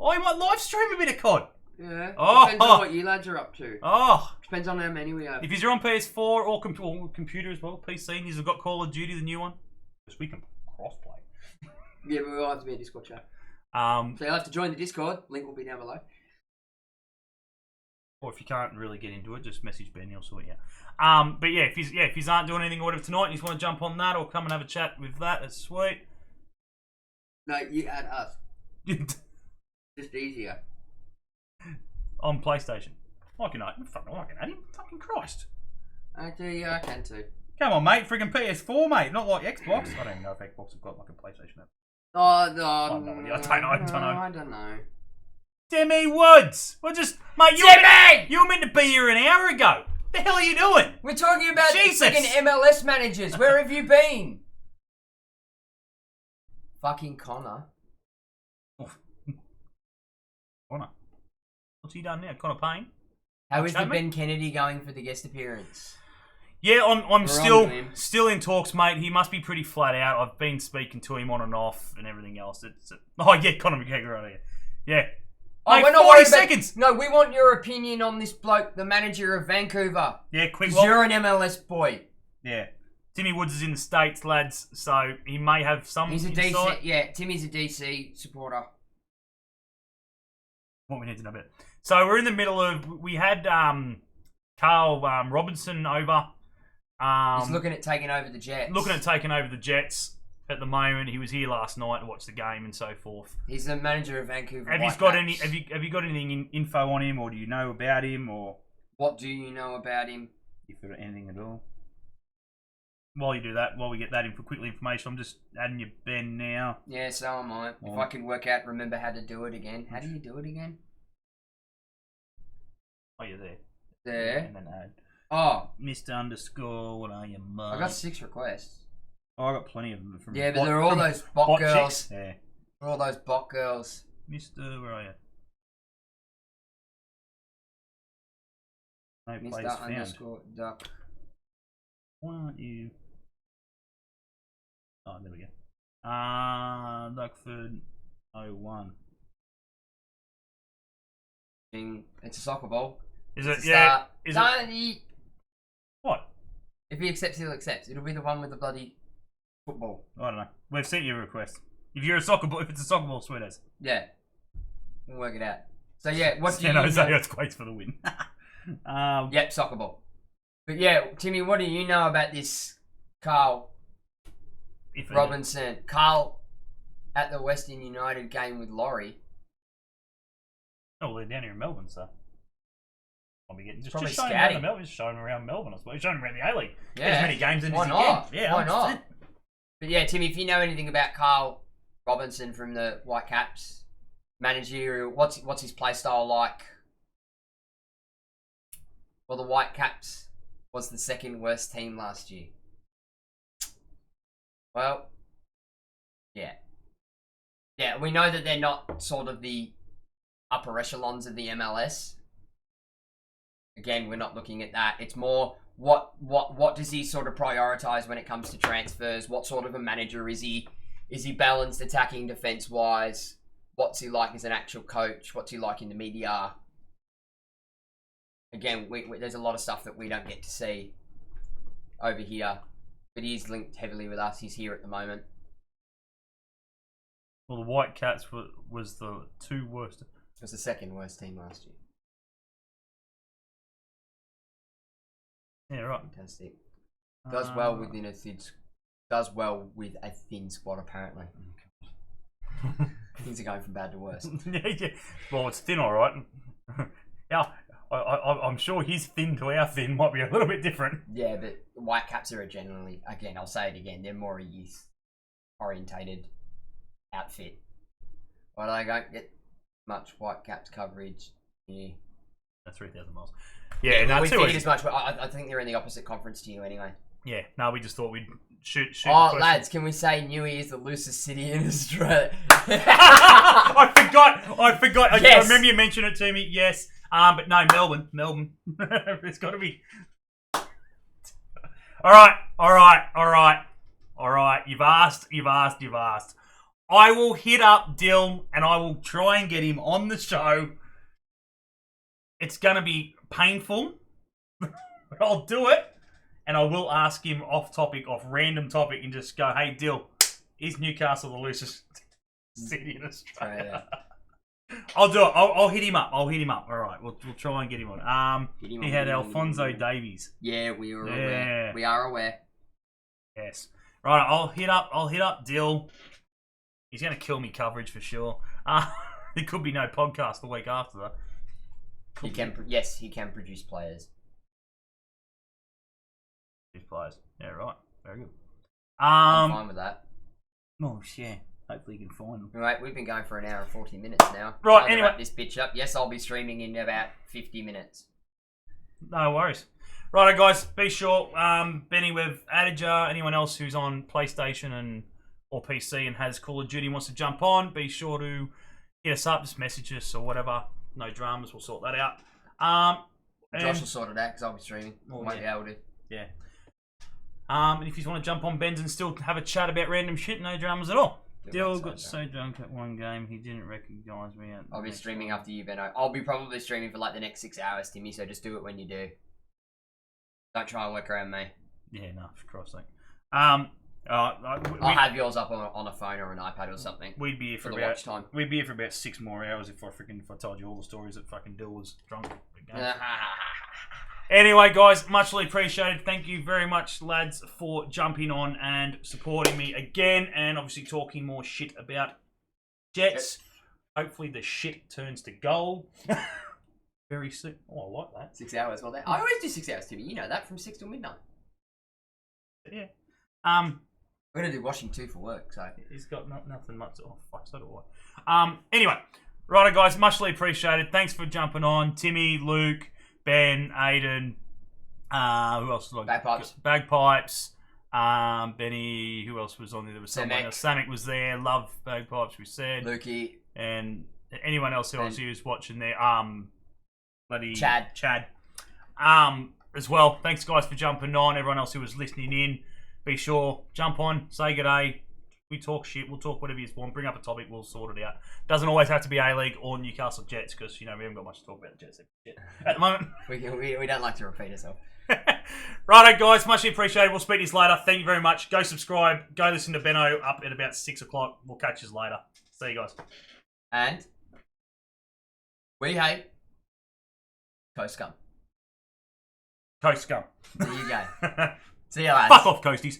Oh, you might live stream a bit of COD? Yeah. Depends Oh. on what you lads are up to. Oh. Depends on how many we have. If you're on PS4 or computer as well, PC, and you've got Call of Duty, the new one, because we can cross-play. Yeah, but we'll have to be a Discord chat. So you'll have to join the Discord. Link will be down below. Or if you can't really get into it, just message Ben, he'll sort you out. But yeah, if he's aren't doing anything or whatever tonight, and you just want to jump on that or come and have a chat with that, that's sweet. No, you add us. Just easier. On PlayStation. I can add him. Fucking Christ. Actually, yeah, I can too. Come on, mate. Friggin' PS4, mate. Not like Xbox. I don't even know if Xbox have got like a PlayStation app. Oh, no. I don't know. I don't know. Timmy Woods. Well, just, mate, you were meant to be here an hour ago. What the hell are you doing? We're talking about Jesus. freaking MLS managers. Where have you been? Fucking Connor. Connor. What's he done now? Connor Payne? How is the Ben Kennedy going for the guest appearance? Yeah, I'm still in talks, mate. He must be pretty flat out. I've been speaking to him on and off and everything else. Oh, yeah, Conor McGregor right here. Yeah. Oh, mate, we're not 40 seconds. No, we want your opinion on this bloke, the manager of Vancouver. Yeah, quick. Because you're an MLS boy. Yeah. Timmy Woods is in the States, lads, so he may have some He's a insight. DC, yeah, Timmy's a DC supporter. What we need to know about. So we're in the middle of, we had Carl Robinson over. He's looking at taking over the Jets. At the moment. He was here last night to watch the game and so forth. He's the manager of Vancouver. Have you got any info on him, or do you know about him, or what do you know about him? If there anything at all. While you do that, while we get that quick information, I'm just adding you Ben now. Yeah, so am I. If I can remember how to do it again. How do you do it again? Oh, you're there. There. And then add. Oh. Mr. Underscore, what are you, mate? I got 6 requests. Oh, I got plenty of them from. Yeah, but they're all those bot girls. Chicks. Yeah. They're all those bot girls. Mr. Where are you? No place Mr. found. Underscore Duck. Why aren't you? Oh, there we go. Duckford 01. It's a soccer ball. Is it? Yeah. Is it? What? If he accepts, he'll accept. It'll be the one with the bloody football. I don't know. We've sent you a request. If you're a soccer ball, if it's a soccer ball, sweet as. Yeah. We'll work it out. So yeah, what do you know? know? Earthquakes for the win. Yep, soccer ball. But yeah, Timmy, what do you know about this Carl Robinson? Carl at the Western United game with Laurie. Oh, they're down here in Melbourne, so. I'll be getting just probably showing scouting. Melbourne, just showing around Melbourne, I suppose. Showing around the A League. Yeah. As many games in Why as you not? can. Yeah, why 100%. not? But yeah, Timmy, if you know anything about Carl Robinson from the Whitecaps, managerial, what's his play style like? Well, the Whitecaps was the second worst team last year. Well, yeah. Yeah, we know that they're not sort of the upper echelons of the MLS. Again, we're not looking at that. It's more what does he sort of prioritize when it comes to transfers? What sort of a manager is he? Is he balanced attacking, defense wise? What's he like as an actual coach? What's he like in the media? Again, there's a lot of stuff that we don't get to see over here, but he's linked heavily with us. He's here at the moment. Well, the Whitecaps was the 2 worst. It was the second worst team last year. Yeah, right. Fantastic. Does well with a thin squad, apparently. Things are going from bad to worse. Yeah. Well, it's thin, all right. Yeah, I'm sure his thin to our thin might be a little bit different. Yeah, but the Whitecaps are generally, again, I'll say it again, they're more a youth-orientated outfit. But I don't get much Whitecaps coverage here. 3,000 miles. Yeah, no, we figured as much, but I think they're in the opposite conference to you anyway. Yeah, no, we just thought we'd shoot. Oh, lads, can we say Newey is the loosest city in Australia? I forgot. Yes. I remember you mentioned it to me. Yes, but no, Melbourne. It's got to be. All right. You've asked. I will hit up Dill and I will try and get him on the show. It's going to be painful, but I'll do it. And I will ask him off random topic, and just go, hey, Dill, is Newcastle the loosest city in Australia? I'll do it. I'll hit him up. All right, we'll try and get him on. He had Alfonso Davies. Yeah, we are aware. We are aware. Yes. Right, I'll hit up Dill. He's going to kill me coverage for sure. There could be no podcast the week after that. He can produce players. These players. Yeah, right. Very good. I'm fine with that. Oh, yeah. Hopefully you can find them. Right, we've been going for an hour and 40 minutes now. Right, Time to anyway. wrap this bitch up. Yes, I'll be streaming in about 50 minutes. No worries. Righto, guys. Be sure, Benny, we've added you. Anyone else who's on PlayStation or PC and has Call of Duty wants to jump on, be sure to hit us up, just message us or whatever. No dramas, we'll sort that out. Josh will sort it out because I'll be streaming. Won't be able to. Yeah. And if you want to jump on Ben's and still have a chat about random shit, no dramas at all. Dill got so drunk at one game he didn't recognise me. I'll be streaming after you, Benno. I'll be probably streaming for like the next 6 hours, Timmy, so just do it when you do. Don't try and work around me. Yeah, no, for Christ's sake. I'll have yours up on a phone or an iPad or something. We'd be here for about watch time. We'd be here for about 6 more hours if I told you all the stories that fucking Dill was drunk. Anyway, guys, muchly appreciated. Thank you very much, lads, for jumping on and supporting me again, and obviously talking more shit about Jets. Hopefully, the shit turns to gold very soon. Oh, I like that. 6 hours. Well, I always do 6 hours, Timmy. You know that, from 6 till midnight. Yeah. I'm gonna do washing too for work, so he's got nothing much. Oh fuck, so do I. Anyway, righto, guys, muchly appreciated. Thanks for jumping on, Timmy, Luke, Ben, Aiden. Who else was on? Bagpipes. Benny. Who else was on there? There was someone else. Samek was there. Love Bagpipes. We said. Lukey. And anyone else who was watching there. Bloody Chad. As well. Thanks, guys, for jumping on. Everyone else who was listening in. Be sure, jump on, say good day. We talk shit, we'll talk whatever you want. Bring up a topic, we'll sort it out. Doesn't always have to be A League or Newcastle Jets, because we haven't got much to talk about the Jets at the moment. we don't like to repeat ourselves. Righto, guys, much appreciated. We'll speak to you later. Thank you very much. Go subscribe. Go listen to Benno up at about 6 o'clock. We'll catch you later. See you guys. And we hate Coast Scum. Coast Scum. There you go. See you later. Fuck off, Coasties.